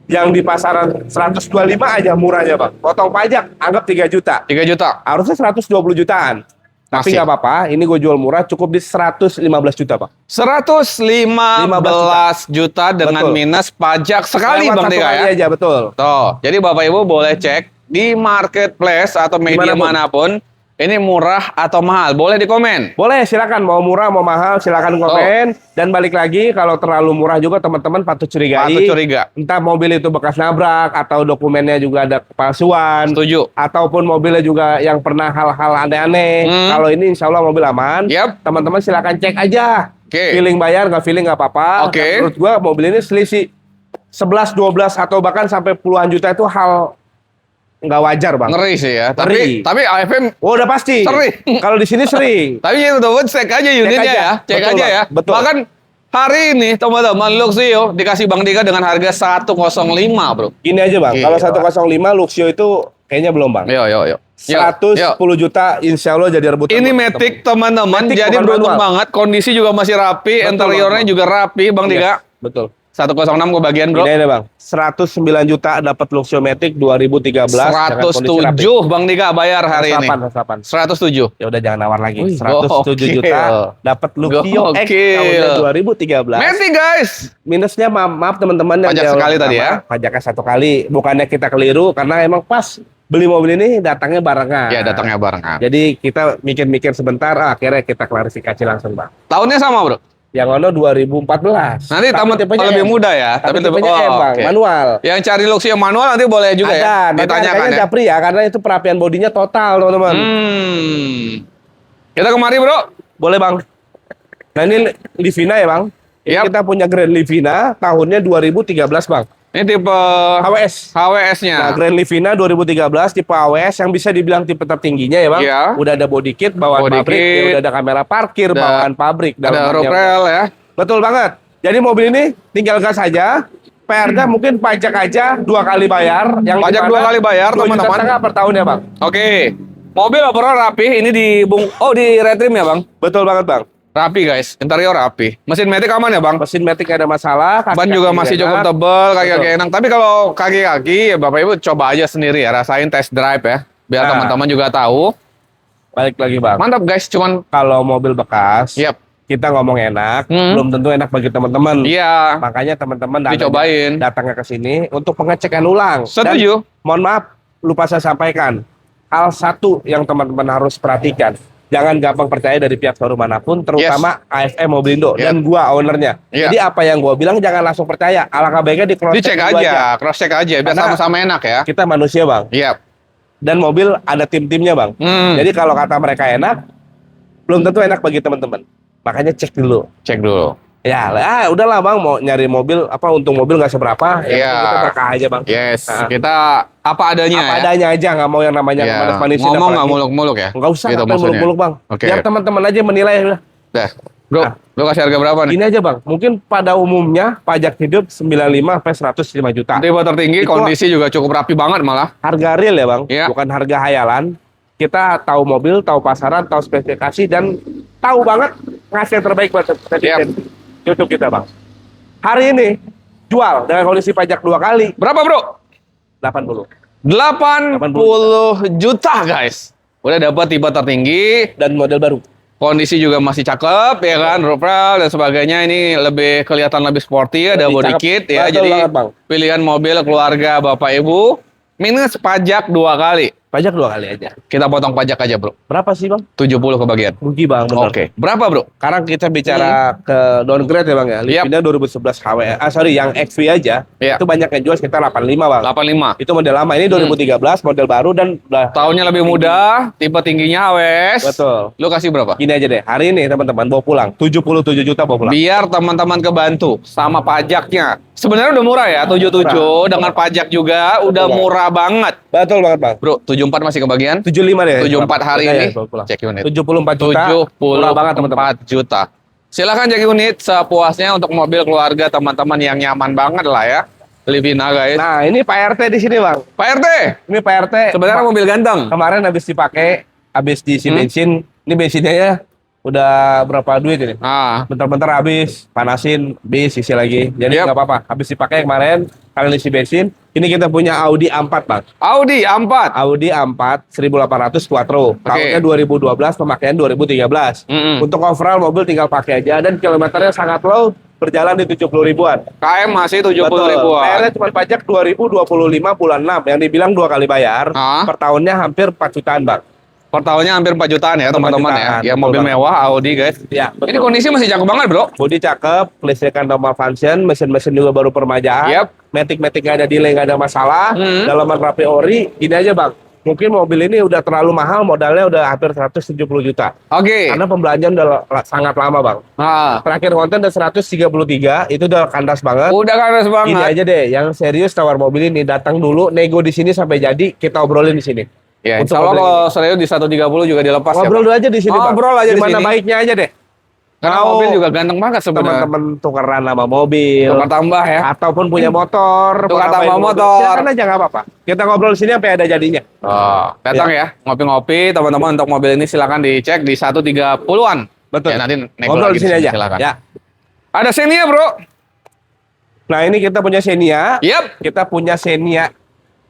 yang di pasaran 125 aja murahnya, Bang. Potong pajak, anggap 3 juta. 3 juta. Harusnya 120 jutaan. Tapi Masih. nggak apa-apa, ini gue jual murah cukup di 115 juta, Pak. 115 juta dengan Betul. minus pajak sekali Lewat Bang 1 Dika kali ya. aja, betul. Tuh, jadi Bapak Ibu boleh cek di marketplace atau media Dimanapun. manapun. Ini murah atau mahal? Boleh di komen. Boleh, silakan. Mau murah, mau mahal, silakan komen. Dan balik lagi, kalau terlalu murah juga teman-teman patut curigai. Patut curiga. Entah mobil itu bekas nabrak, atau dokumennya juga ada kepalsuan. Setuju. Ataupun mobilnya juga yang pernah hal-hal aneh-aneh. Kalau ini insya Allah mobil aman. Yap. Teman-teman silakan cek aja. Oke. Feeling bayar, nggak feeling nggak apa-apa. Oke. Dan menurut gua mobil ini selisih 11, 12, atau bahkan sampai puluhan juta itu hal nggak wajar, Bang. Ngeri sih ya. Ngeri. Tapi AFM Oh, udah pasti. Sering. Kalau di sini sering. tapi ya teman-teman cek aja unitnya aja. ya. Cek Betul, aja Bang. ya. Betul. Bahkan hari ini teman-teman Luxio dikasih Bang Dika dengan harga 105, Bro. Gini aja, Bang. Gila. Kalau 105 Luxio itu kayaknya belum, Bang. Yo. 110 juta insya Allah jadi rebutan. Ini buat Matic teman-teman, Matic, jadi bukan beruntung manual. banget. Kondisi juga masih rapi, Betul, interiornya Bang. juga rapi, Bang teman-teman. Dika. Yes, betul. 106 gue bagian bro. Ini aja, Bang. 109 juta dapat Luxio Matic 2013. dengan kondisi rapi. 107 Bang Dika bayar hari ini. 108. 107. Ya udah jangan nawar lagi. Wih, 107 gokil. juta dapat Luxio X Gokil. tahunnya 2013. Matic guys. Minusnya maaf teman-teman yang Pajak jawab sekali tadi pertama, ya? Pajaknya 1 kali. Bukannya kita keliru karena emang pas beli mobil ini datangnya barengan. Ya, datangnya barengan. Jadi kita mikir-mikir sebentar, akhirnya kita klarifikasi langsung, Bang. Tahunnya sama, Bro? Yang ono 2014. Nanti tamat tipenya lebih M. muda ya. Tapi tipenya M, Bang, oke. manual. Yang cari Luxio yang manual nanti boleh juga ya. Ada, nanti Ditanyakan harganya ya. japri ya, karena itu perapian bodinya total, teman-teman. Kita kemari, Bro. Boleh, Bang. Nah, ini Livina ya, Bang. Ini Yap. kita punya Grand Livina tahunnya 2013, Bang. Ini tipe HWS. HWS-nya. Nah, Grand Livina 2013 tipe AWS yang bisa dibilang tipe tertingginya ya, Bang. Iya. Udah ada body kit bawaan Body pabrik, kit. ya, udah ada kamera parkir Ada- bawaan pabrik. Ada dalamnya. roof rail ya. Betul banget. Jadi mobil ini tinggal gas aja. PR-nya mungkin pajak aja 2 kali bayar. Yang Pajak dimana 2 kali bayar, 2,5 teman-teman. juta per tahun ya, Bang. Oke. Mobil overall rapi. Ini di retrim ya, Bang? Betul banget, Bang. Rapi, guys. Interior rapi. Mesin matic aman ya, Bang? Mesin matic nggak ada masalah. Ban juga masih cukup tebal. tebel, kaki-kaki enak. Tapi kalau kaki-kaki, ya Bapak Ibu coba aja sendiri ya, rasain test drive ya. Biar Nah. teman-teman juga tahu. Balik lagi, Bang. Mantap guys, cuman Kalau mobil bekas, yap. kita ngomong enak, belum tentu enak bagi teman-teman. Iya, Makanya teman-teman dicobain. datangnya ke sini untuk pengecekan ulang. Setuju. Dan, mohon maaf, lupa saya sampaikan. Hal satu yang teman-teman harus perhatikan. Jangan gampang percaya dari pihak showroom manapun, terutama AFM Mobilindo Yep. dan gua ownernya. Yep. Jadi apa yang gua bilang jangan langsung percaya. Alangkah baiknya di cross Dicek check aja, cross check aja, biar Karena- sama-sama enak ya. Kita manusia, Bang. Yap. Dan mobil ada tim-timnya, Bang. Jadi kalau kata mereka enak, belum tentu enak bagi teman-teman. Makanya cek dulu. Cek dulu. Ya, udahlah, Bang, mau nyari mobil apa untung mobil nggak seberapa, ya Iya. kita berkah aja, Bang. Yes, Nah. kita apa adanya Apa ya. adanya aja, nggak mau yang namanya Iya. manis-manisin. Ngomong nggak apalagi. muluk-muluk ya. Nggak usah Gitu ngapain maksudnya. muluk-muluk, Bang. Oke. Biar teman-teman aja menilai. Udah. Dah. Bro, Nah. lu kasih harga berapa nih? Gini aja, Bang. Mungkin pada umumnya pajak hidup 95 sampai 105 juta. Tipe tertinggi, Itu- kondisi juga cukup rapi banget malah. Harga real ya, Bang. Iya. Bukan harga hayalan. Kita tahu mobil, tahu pasaran, tahu spesifikasi, dan tahu banget ngasih yang terbaik buat presiden YouTube kita, Bang. Hari ini jual dengan kondisi pajak 2 kali Berapa, Bro? 80 80 juta, guys. Udah dapat tipe tertinggi, dan model baru. kondisi juga masih cakep ya kan, roof rail dan sebagainya. Ini lebih kelihatan lebih sporty, ada Lebih body cakep. kit ya. Betul Jadi banget, Bang. pilihan mobil keluarga Bapak Ibu minus pajak 2 kali. Pajak 2 kali aja. Kita potong pajak aja, Bro. Berapa sih, Bang? 70 kebagian. Rugi, Bang, bener. Oke. Berapa, Bro? Sekarang kita bicara ke downgrade ya, Bang ya. Livina 2011 HW. Yang XV aja. Iya. Itu banyak yang jual sekitar 85, Bang. 85. Itu model lama. Ini 2013, model baru dan udah. Tahunnya lebih muda, tipe tingginya AWS. Betul. Lu kasih berapa? Gini aja deh. Hari ini teman-teman bawa pulang 77 juta bawa pulang. Biar teman-teman kebantu sama pajaknya. Sebenarnya udah murah ya, 77 dengan pajak juga udah Bang. murah banget. Betul banget, Bang. Bro, 74 masih kebagian? 75 deh. 74 hari Udah ini. ya, bawa pulang. Cek unit. 74 juta. 74 Murah banget, teman-teman. juta. Silakan cek unit sepuasnya untuk mobil keluarga teman-teman yang nyaman bannya lah ya. Livina, guys. Nah, ini Pak RT di sini, Bang. Pak RT, Ini Pak RT. sebenarnya mobil ganteng. Kemarin habis dipakai, habis diisi bensin. Ini bensinnya ya udah berapa duit ini? Ah, Bentar-bentar habis, panasin, bis isi lagi. Jadi Yap. nggak apa-apa. Habis dipakai kemarin, kalian isi bensin. Ini kita punya Audi A4, Bang. Audi A4. Audi A4 1800 Quattro. Tahunnya 2012, pemakaian 2013. Untuk overall mobil tinggal pakai aja dan kilometernya sangat low, berjalan di 70 ribuan. KM masih 70 ribuan. PR-nya cuma pajak 2025 bulan 6 yang dibilang 2 kali bayar. Ah. Per tahunnya hampir 4 jutaan, Bang. Per tahunnya hampir 4 jutaan ya teman-teman ya. jutaan, Ya betul mobil banget. mewah Audi, guys. Ya, Ini kondisi masih cakep banget, Bro. bodi cakep, kelistrikan normal function, mesin-mesin juga baru permajaan. Yap. Matic nggak ada delay, nggak ada masalah. Hmm. Dalaman rapi ori. Gini aja, Bang. Mungkin mobil ini udah terlalu mahal, modalnya udah hampir 170 juta. Oke. Karena pembelanjaan udah sangat lama, Bang. Nah, Terakhir konten udah 133, itu udah kandas banget. udah kandas Gini banget. aja deh, yang serius tawar mobil ini datang dulu, nego di sini sampai jadi, kita obrolin di sini. Ya, Untuk insya Allah mobil kalau serius di 130 juga dilepas ya, Ngobrol Pak. dulu aja di sini, Bang. Ngobrol aja di Gimana sini. baiknya aja deh. Karena Kalau mobil juga ganteng banget sebenarnya. Teman-teman tukeran nama mobil, Tukar tambah ya. ataupun punya motor, Tukar mau ngapain tambah mobil, motor. silakan aja nggak apa-apa. Kita ngobrol di sini sampai ada jadinya. Oh, datang ya. Ngopi-ngopi teman-teman untuk mobil ini silakan dicek di 130-an. Betul. Ya, nanti nego Ngobrol lagi di sini aja. Silakan. Ya. Ada Xenia, Bro. Nah, ini kita punya Xenia. Yap. Kita punya Xenia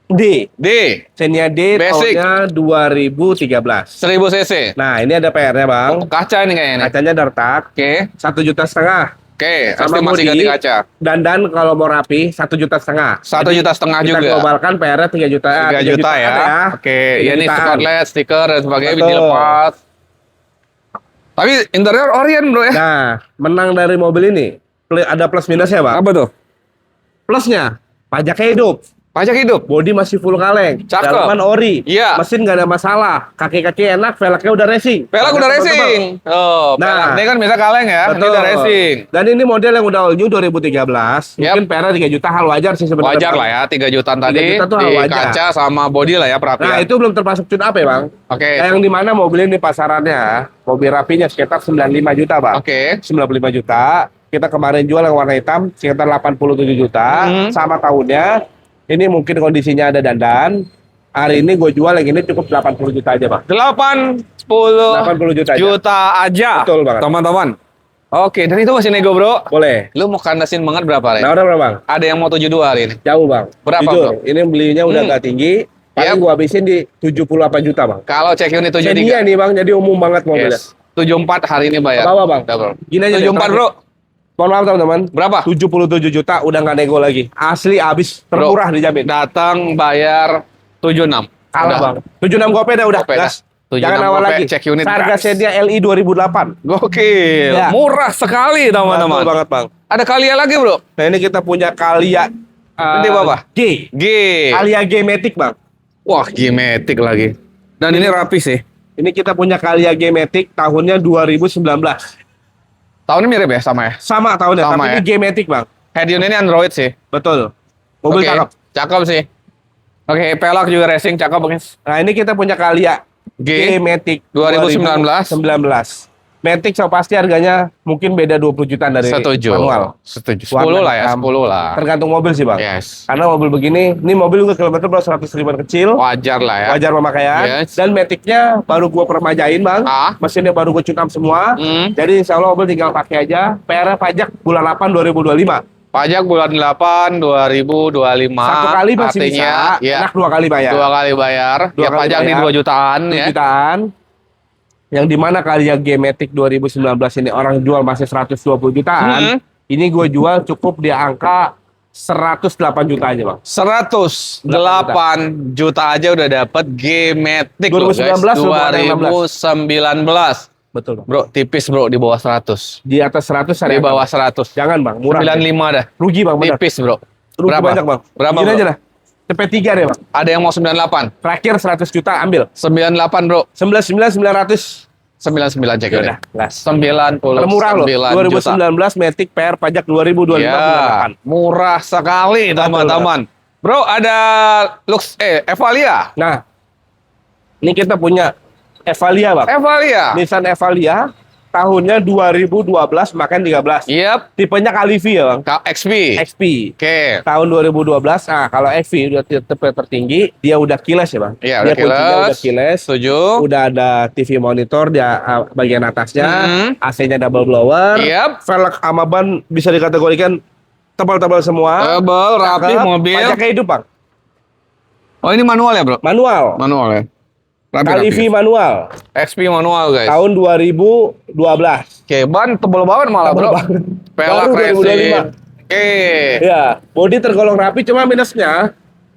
D. D. Xenia D Basic. tahunnya 2013. 1000 cc. Nah, ini ada PR-nya, Bang. Kaca ini kayaknya nih. Kacanya dartak, Oke. 1,5 juta. Oke, Sama estimasi bodi. ganti kaca. Dan kalau mau rapi 1,5 juta. 1,5 juta Kita juga. globalkan PR-nya 3 juta. 3 juta ya. Oke, 3 ya ini jutaan. stiker LED, stiker dan sebagainya bisa Betul. dilepas. Tapi interior Orient bro ya. Nah, menang dari mobil ini ada plus minusnya, Bang. Apa tuh? Plusnya, pajaknya hidup. Pajak hidup. Bodi masih full kaleng. Cakep. Dalaman ori. Iya. Mesin nggak ada masalah. Kaki-kaki enak, velgnya udah racing. Pelak udah Tebel-tebel. racing. Oh, Nah. pelak dia kan bisa kaleng ya. Ini Betul. udah racing. Dan ini model yang udah all new 2013. Yap. Mungkin PR 3 juta hal wajar sih sebenarnya. Wajar Bang. lah ya, 3 jutaan 3 tadi juta tuh di wajar. kaca sama bodi lah ya Nah, perapian. itu belum termasuk tune up ya, Bang. Oke. Yang dimana mobil ini pasarannya, mobil rapinya sekitar 95 juta, Bang. Oke. 95 juta. Kita kemarin jual yang warna hitam sekitar 87 juta. Sama tahunnya. Ini mungkin kondisinya ada dandan. Hari ini gue jual yang ini cukup 80 juta aja, Bang. 80 80 juta aja. juta aja. Betul banget. Teman-teman. Oke, dan itu masih nego, Bro. Boleh. Lu mau kandasin banget berapa, Ren? Nah, udah berapa, Bang? Ada yang mau 72 hari ini. Jauh, Bang. Berapa, Jujur, Bro? ini belinya udah agak tinggi. Paling Yap. gua habisin di 78 juta, Bang. Kalau check unit Xenia 73. nih, Bang. Jadi umum banget mobilnya. Yes. 74 hari ini bayar. Bawa, Bang. Double. Gini aja deh, 74, Bro. Mohon maaf, teman-teman. Berapa? 77 juta udah nggak nego lagi. Asli habis, Bro, termurah dijamin. Datang bayar 76. Kalah, Udah. Bang. 76 gope dah udah. Gope dah. Gas. 76 Jangan awal gope, lagi. cek unit Harga gas. Xenia LI 2008. Gokil. Ya. Murah sekali, Betul teman-teman. banget, Bang. Ada Kalia lagi, Bro. Nah, ini kita punya Kalia Ini apa? G. G. Kalia G Matic, Bang. Wah, G-Matic lagi. Dan ini rapi sih. Ini kita punya Kalia G Matic tahunnya 2019. Tahunnya mirip ya sama ya? Sama tahunnya, Sama tapi ya? ini G Matic, Bang. Head unit ini Android sih. Betul. Mobil Oke, cakep. Cakep sih. Oke, pelak juga racing cakep, guys. Nah, ini kita punya Kalia G Matic 2019. 2019. Matic so pasti harganya mungkin beda 20 jutaan dari Setuju. manual. Setuju. Warna 10 lah ya, hitam. 10 lah. Tergantung mobil sih, Bang. Yes. Karena mobil begini, ini mobil juga kilometer baru 100 ribuan kecil. Wajar lah ya. Wajar pemakaian. Yes. Dan Maticnya baru gua permajain, Bang. Ah. Mesinnya baru gua tune up semua. Jadi insya Allah mobil tinggal pakai aja. PR pajak bulan 8 2025. Pajak bulan 8 2025. Satu kali masih artinya, bisa. ya, Enak 2 kali bayar. 2 kali bayar. Dua Ya kali pajak di bayar. 2 jutaan 2 ya. jutaan. Yang dimana Kalia G Matic 2019 ini orang jual masih 120 jutaan. Ini gue jual cukup di angka 108 juta aja, Bang. 108 juta aja udah dapat G-Matic loh, guys. 2019, 2019. Betul, Bang. Bro, tipis bro di bawah 100. Di atas 100 ada Di yang bawah tambah. 100. Jangan, Bang, murah. 95 dah. Rugi, Bang, benar. Tipis, bro. Rugi Berapa? banyak, Bang. Berapa, Gini bro? aja dah. CP3 deh, Bang. Ada yang mau 98. Terakhir 100 juta ambil. 98, bro. 99.900. 99 cek Ya udah. udah, gas. 99 Termurah loh. juta. 2019 Matic PR pajak 2025 bulan Ya, 8. murah sekali teman-teman. Bro, ada Evalia. Nah, ini kita punya Evalia, Bang. Evalia. Nissan Evalia tahunnya 2012 makan 13. Yep. Tipenya Kalivi ya, Bang. XP. XP. Oke. Tahun 2012. Nah, kalau XP udah tipe tertinggi, dia udah keyless ya, Bang. Iya, Dia udah kuncinya keyless. udah keyless. Setuju. Udah ada TV monitor di bagian atasnya, AC-nya double blower. Yep. Velg sama ban bisa dikategorikan tebal-tebal semua. Tebal, rapi, Cakep. mobil. Pajaknya hidup, Bang. Oh, ini manual ya, bro? Manual. Manual ya. Rapi, Kalivi manual. XP manual, guys. Tahun 2012. Oke, ban tebel banget malah, Tebel bro. banget. Pelak Baru racing. 2025. Oke. Ya, bodi tergolong rapi, cuma minusnya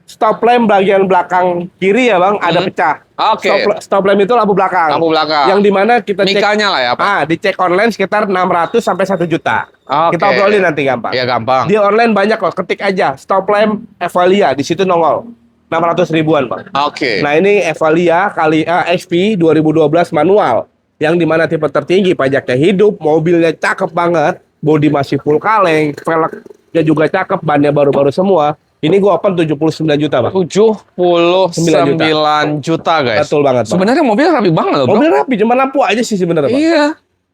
stop lamp bagian belakang kiri ya, Bang, ada pecah. Oke. Stop lamp itu lampu belakang. Lampu belakang. Yang dimana kita cek, Mikanya lah ya, Pak. dicek online sekitar 600 sampai 1 juta. Oke. Kita obrolin nanti gampang. Iya, gampang. Di online banyak kok, ketik aja stop lamp Evalia, di situ nongol. 600 ribuan, Bang. Oke. Nah, ini Evalia XP 2012 manual. Yang dimana tipe tertinggi, pajaknya hidup, mobilnya cakep banget, bodi masih full kaleng, velgnya juga cakep, bannya baru-baru semua. Ini gua open 79 juta, Bang. 79 juta, guys. Betul banget, Bang. Sebenarnya mobil rapi banget loh, bro. Mobil rapi, cuma lampu aja sih sebenarnya, Bang. Iya.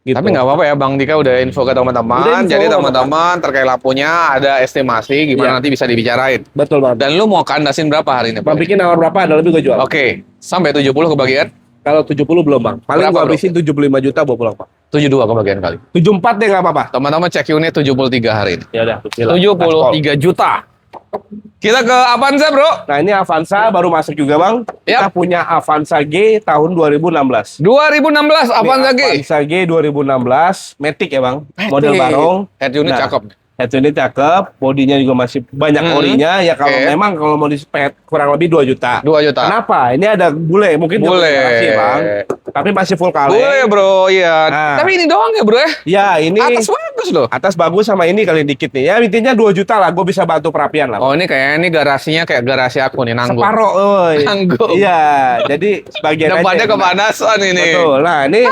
Gitu. Tapi nggak apa-apa ya, Bang Dika udah info ke Udah teman-teman. info, Jadi teman-teman terkait lampunya ada estimasi gimana Iya. nanti bisa dibicarain. Betul banget. Dan lu mau kandasin berapa hari ini, Bang Pak? bikin nawar berapa ada lebih gua jual. Oke, sampai 70 kebagian. Kalau 70 belum, Bang. Paling Berapa, gua bro? habisin 75 juta bawa pulang, Pak. 72 kebagian kali. 74 deh nggak apa-apa. Teman-teman cek unit 73 hari ini. Ya udah, 73 juta. Kita ke Avanza, Bro. Nah, ini Avanza baru masuk juga, Bang. Kita Yap. punya Avanza G tahun 2016. 2016 Avanza G. Avanza G 2016, Matic ya, Bang. Matic. Model barong. Head unit Nah, cakep. Head unit cakep, bodinya juga masih banyak orinya. Ya kalau Oke. memang kalau mau di-spec kurang lebih 2 juta. 2 juta. Kenapa? Ini ada bule, mungkin jok Bule. garasi, Bang. Tapi masih full kaleng. Boleh, Bro. Iya. Nah. Tapi ini doang ya, Bro ya. Ya, ini Atas bagus loh. atas bagus sama ini kali dikit nih. Ya intinya 2 juta lah, gue bisa bantu perapian lah. Oh, ini kayaknya ini garasinya kayak garasi aku nih, nanggung. Separo, oi. Nanggung. Iya, jadi sebagian Depannya aja. kepanasan ini. Betul. Nah, ini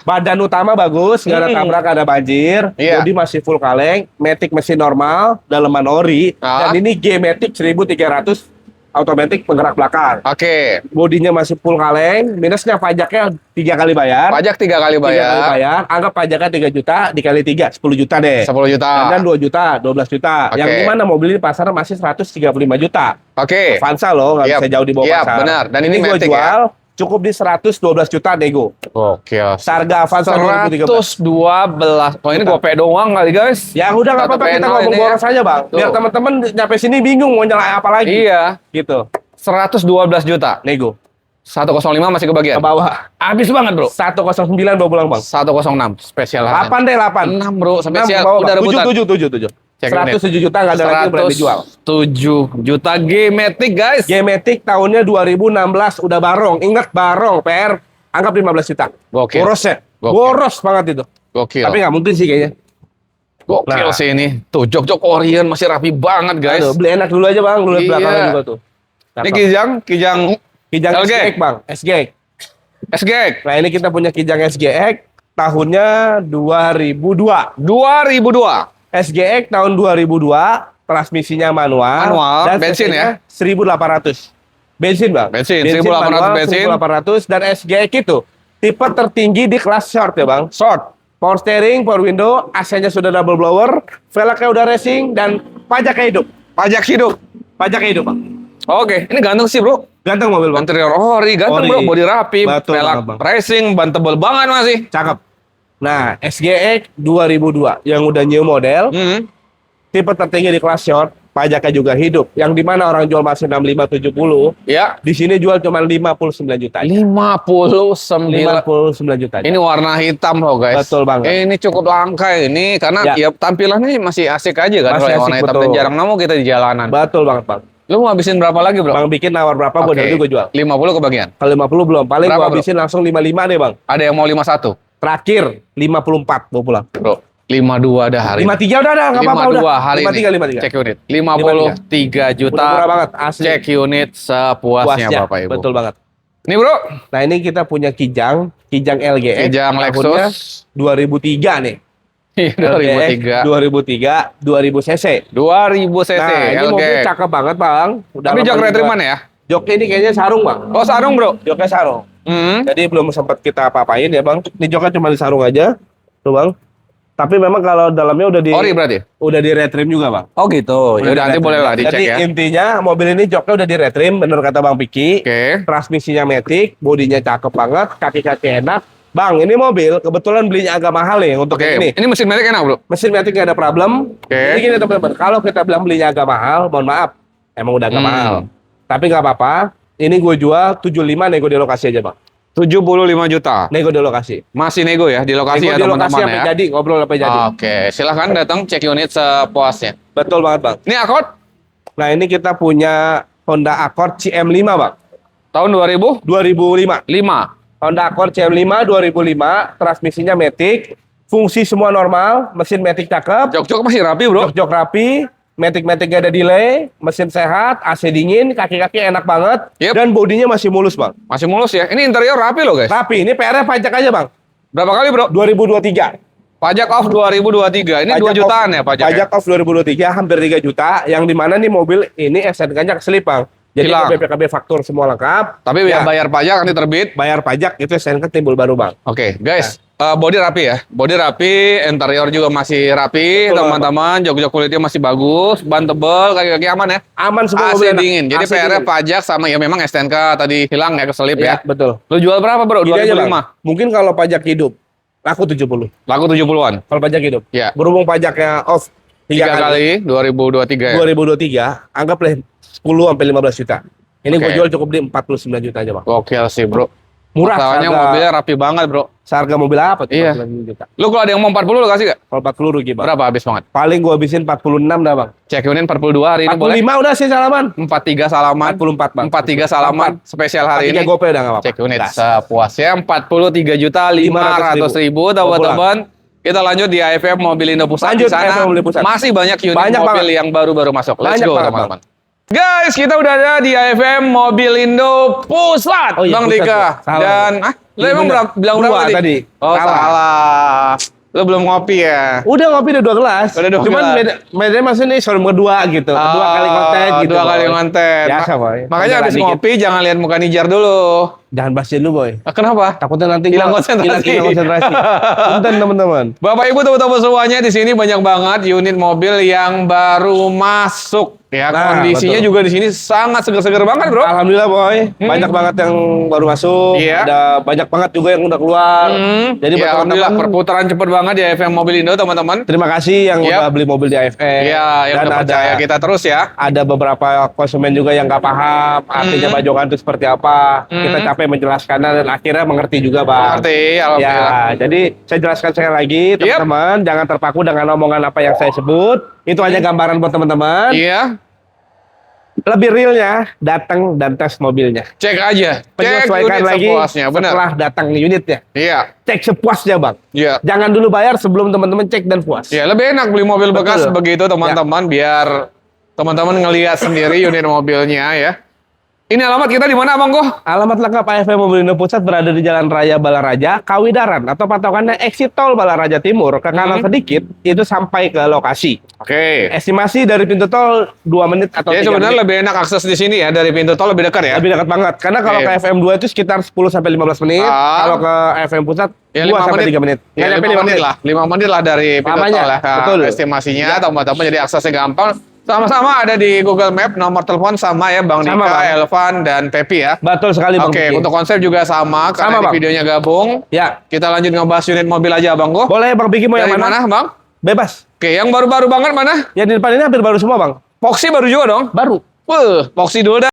badan utama bagus, nggak ada tabrak, nggak ada banjir. Iya. Bodi masih full kaleng, Matic mesin normal, daleman ori. Ah. Dan ini G Matic 1300 automatic penggerak belakang. Oke. Bodinya masih full kaleng, minusnya pajaknya 3 kali bayar. Pajak 3 kali 3 kali bayar. bayar, anggap pajaknya 3 juta dikali 3, 10 juta deh. 10 juta. Dan 2 juta, 12 juta. Oke. Yang dimana mobil ini pasar masih 135 juta. Oke. Avanza loh, nggak Yap. bisa jauh di bawah Yap, pasar. benar. Dan ini gua Matic jual cukup di 112 juta nego. Oke. Harga Avanza 2013. 112. Oh, ini Juta. gope doang kali, guys. Ya udah nggak apa-apa, kita Penal ngomong ini ya. boros aja, Bang. Biar Tuh. teman-teman nyampe sini bingung mau nyalain apa lagi. Iya. Gitu. 112 juta. Nego. 105 masih Ke kebagian. bawah. Habis banget, Bro. 109 bawa pulang, Bang. 106 spesial. 8 deh, 8. 6, Bro. Spesial. 6 Udah rebutan. 7. Cek 107 juta nggak ada lagi berani dijual. 7 juta G Matic, guys. G-Matic tahunnya 2016 udah barong. Ingat barong, PR anggap 15 juta. Gokil. Boros ya? Gokil. Boros banget itu. Gokil. Tapi nggak mungkin sih kayaknya. Gokil Nah. sih ini. Tuh, jok-jok Orion masih rapi banget, guys. Aduh, beli enak dulu aja, Bang. Dulu Iya. belakangnya juga tuh. Ini Kijang Kijang LG. SGX, Bang. SGX. SGX Nah, ini kita punya Kijang SGX tahunnya 2002. 2002. SGX tahun 2002, transmisinya manual. Manual, dan bensin cc-nya 1800. Bensin, Bang. Bensin, 1800 manual, bensin. 1800 dan SGX itu tipe tertinggi di kelas short ya, Bang. Short. Power steering, power window, AC-nya sudah double blower, velgnya udah racing dan pajaknya hidup. Pajak hidup. Pajaknya hidup, Bang. Oke, ini ganteng sih, Bro. Ganteng mobil, Bang. Interior ori, ganteng, Ori. Bro. Bodi rapi, Betul velg banget, Bang. racing, ban tebel banget masih. Cakep. Nah, SGX 2002 yang udah new model, tipe tertinggi di kelas short, pajaknya juga hidup. Yang dimana orang jual masih 65 70, Ya. di sini jual cuma 59 juta. 59. 59 juta. Ini warna hitam loh, guys. Betul banget. Ini cukup langka ini karena Ya. ya tampilannya masih asik aja kan Masih kalau yang asik, warna hitam dan betul. jarang nemu kita di jalanan. Betul banget, Bang. Lu mau habisin berapa lagi, Bro? Bang bikin nawar berapa, gue Oke. gue jual. 50 kebagian. Kalau 50 belum, paling Berapa, gue Bro? habisin langsung 55 deh, Bang. Ada yang mau 51, Terakhir 54 gue pulang. Bro. 52 ada hari. 53 udah, nggak apa-apa udah. 52 hari 53 ini. 53. Cek unit. 53 juta. Udah murah banget, asli. Cek unit sepuasnya, Puasnya, Bapak Ibu. betul banget. Nih, Bro. Nah, ini kita punya Kijang LGX. Kijang tahunnya Lexus. 2003 nih. 2003. 2003, 2000 cc. 2000 cc. Nah, ini LG. mobil cakep banget, Bang. Udah Tapi jok lama retriman juga. ya? Joknya ini kayaknya sarung, Bang. Oh, sarung, Bro. Joknya sarung. Hmm. Jadi belum sempat kita apa-apain ya, Bang. Ini joknya cuma disarung aja. Tuh, Bang. Tapi memang kalau dalamnya Ori berarti? udah di retrim juga, Bang. Oh gitu. Ya udah nanti boleh lah dicek Jadi ya. intinya mobil ini joknya udah di retrim, bener kata Bang Piki. Oke. Transmisinya Matic, bodinya cakep banget, kaki-kaki enak. Bang, ini mobil kebetulan belinya agak mahal nih untuk Oke. yang ini. Ini mesin Matic enak, Bro. Mesin Matic nggak ada problem. Oke. Jadi gini teman-teman, kalau kita bilang belinya agak mahal, mohon maaf, emang udah agak mahal. Tapi nggak apa-apa. Ini gue jual 75 nego di lokasi aja, Bang. 75 juta. Nego di lokasi. Masih nego ya di lokasi Nego ya di lokasi teman-teman sampai ya. jadi, ngobrol sampai jadi. Oke, silahkan datang cek unit sepuasnya. Betul banget, Bang. Ini Accord Nah, ini kita punya Honda Accord CM5, Bang. tahun 2005. 2005. Honda Accord CM5 2005, transmisinya Matic, fungsi semua normal, mesin Matic cakep, Jok-jok masih rapi, Bro. jok-jok rapi, Matic gak ada delay, mesin sehat, AC dingin, kaki-kaki enak banget, Yep. dan bodinya masih mulus, Bang. Masih mulus ya. Ini interior rapi loh, guys. Rapi, ini PR-nya pajak aja, Bang. Berapa kali, Bro? 2023. Pajak off 2023. Ini 2 jutaan ya pajaknya. Pajak off 2023, hampir 3 juta, yang dimana nih mobil ini SNK-nya keselip, Bang. Jadi Hilang. BPKB faktur semua lengkap. Tapi Ya, ya bayar pajak nanti terbit. bayar pajak, itu SNK timbul baru, Bang. Oke, guys. Body rapi ya. Body rapi, interior juga masih rapi, Betul, teman-teman. Jok-jok kulitnya masih bagus, ban tebel, kaki-kaki aman ya. Aman semua AC mobil enak. dingin. Jadi AC PR-nya dingin. pajak sama ya memang STNK tadi hilang ya keselip Ya, ya. betul. Lu jual berapa, Bro? Gini aja, 2005. Bang. Mungkin kalau pajak hidup, laku 70. Laku 70-an. Kalau pajak hidup. Ya. Berhubung pajaknya off 3 kali 2023 ya. 2023, anggaplah 10 sampai 15 juta. Ini gue Oke. jual cukup di 49 juta aja, Bang. Gokil sih, Bro. Murah. Soalnya seharga- mobilnya rapi banget, Bro. Seharga mobil apa tuh? Iya. 49 juta. Lu kalau ada yang mau 40 lu kasih gak? Kalau 40 rugi, Bang. Berapa habis banget? Paling gue habisin 46 dah, Bang. Check in 42 hari ini 45 boleh? udah sih salaman. 43 salaman. 44, Bang. 43 salaman spesial hari ini. 3 gopay udah enggak apa-apa. Check unit Gas. sepuasnya 43.500.000 teman-teman. Kita lanjut di AFM Mobil Indo Pusat. Lanjut, Di sana AFM Mobil Pusat. masih banyak unit Banyak mobil banget. yang baru-baru masuk. Let's Banyak go banget, teman-teman. Guys, kita udah ada di AFM Mobil Indo Pusat, Oh iya, Bang Pusat, Dika. Bang. Salah, Dan lu Iya, emang bener. bilang berapa Dua tadi. Oh, Salah. salah. Lu belum ngopi ya? Udah ngopi udah 2 gelas. Udah 2 Cuman gelas. bedanya maksudnya ini showroom kedua gitu. Kedua Oh, kali konten gitu. 2 kali Boy. konten. Biasa, Boy. Makanya Konten habis dikit. ngopi jangan lihat muka Nijar dulu. Jangan bahas dulu, Boy. Kenapa? Takutnya nanti Hilang gua konsentrasi. hilang konsentrasi. Punten teman-teman. Bapak Ibu teman-teman semuanya di sini banyak banget unit mobil yang baru masuk ya. Nah, Kondisinya betul. juga di sini sangat seger-seger banget, Bro. Alhamdulillah, Boy. Banyak banget yang baru masuk. Iya. Ada banyak banget juga yang udah keluar. Jadi buat Ya, alhamdulillah teman-teman, perputaran cepet banget di AFM Mobil Indo, teman-teman. terima kasih yang Yap. udah beli mobil di AFM. Iya, yang Dan udah percaya kita terus ya. ada beberapa konsumen juga yang nggak paham artinya bajongan itu seperti apa. Kita capek menjelaskannya dan akhirnya mengerti juga, Bang. Mengerti, alhamdulillah. Ya, jadi saya jelaskan sekali lagi, teman-teman, jangan terpaku dengan omongan apa yang saya sebut. Itu hanya gambaran buat teman-teman. Iya, Lebih realnya datang dan tes mobilnya. cek aja. Cek Penyesuaikan unit lagi sepuasnya, benar. setelah datang unitnya. Iya, Cek sepuasnya, Bang. iya. Jangan dulu bayar sebelum teman-teman cek dan puas. Ya, lebih enak beli mobil bekas Betul. begitu teman-teman biar teman-teman ngelihat sendiri unit mobilnya ya. Ini alamat kita di mana, Bang Goh? Alamat lengkap AFM Mobil Indo Pusat berada di Jalan Raya Balaraja, Kawidaran, atau patokannya exit tol Balaraja Timur. Ke kanan sedikit, itu sampai ke lokasi. Oke. Estimasi dari pintu tol 2 menit atau Jadi 3 sebenarnya menit. lebih enak akses di sini ya, dari pintu tol lebih dekat ya. Lebih dekat banget. Karena kalau Oke. ke FM 2 itu sekitar 10 sampai 15 menit. Ah. Kalau ke FM Pusat Ya 2 sampai 3 menit. Ya, Nggak 5 nyampe 5 menit lah. 5 menit lah dari pintu Lamanya, tol ya. Nah, betul. estimasinya teman-teman jadi aksesnya gampang. Sama-sama ada di Google Map, nomor telepon sama ya Bang Sama, Dika, Bang. Elvan, dan Pepi ya. Betul sekali, Bang. Oke, Kiki. untuk konsep juga sama, karena Sama, di Bang. videonya gabung. Ya, Kita lanjut ngebahas unit mobil aja Bang Goh. boleh Bang Piki mau Dari yang mana? mana Bang? Bebas. Oke, yang baru-baru banget mana? Yang di depan ini hampir baru semua, Bang. Voxy baru juga dong? Baru. Voxy dulu dah.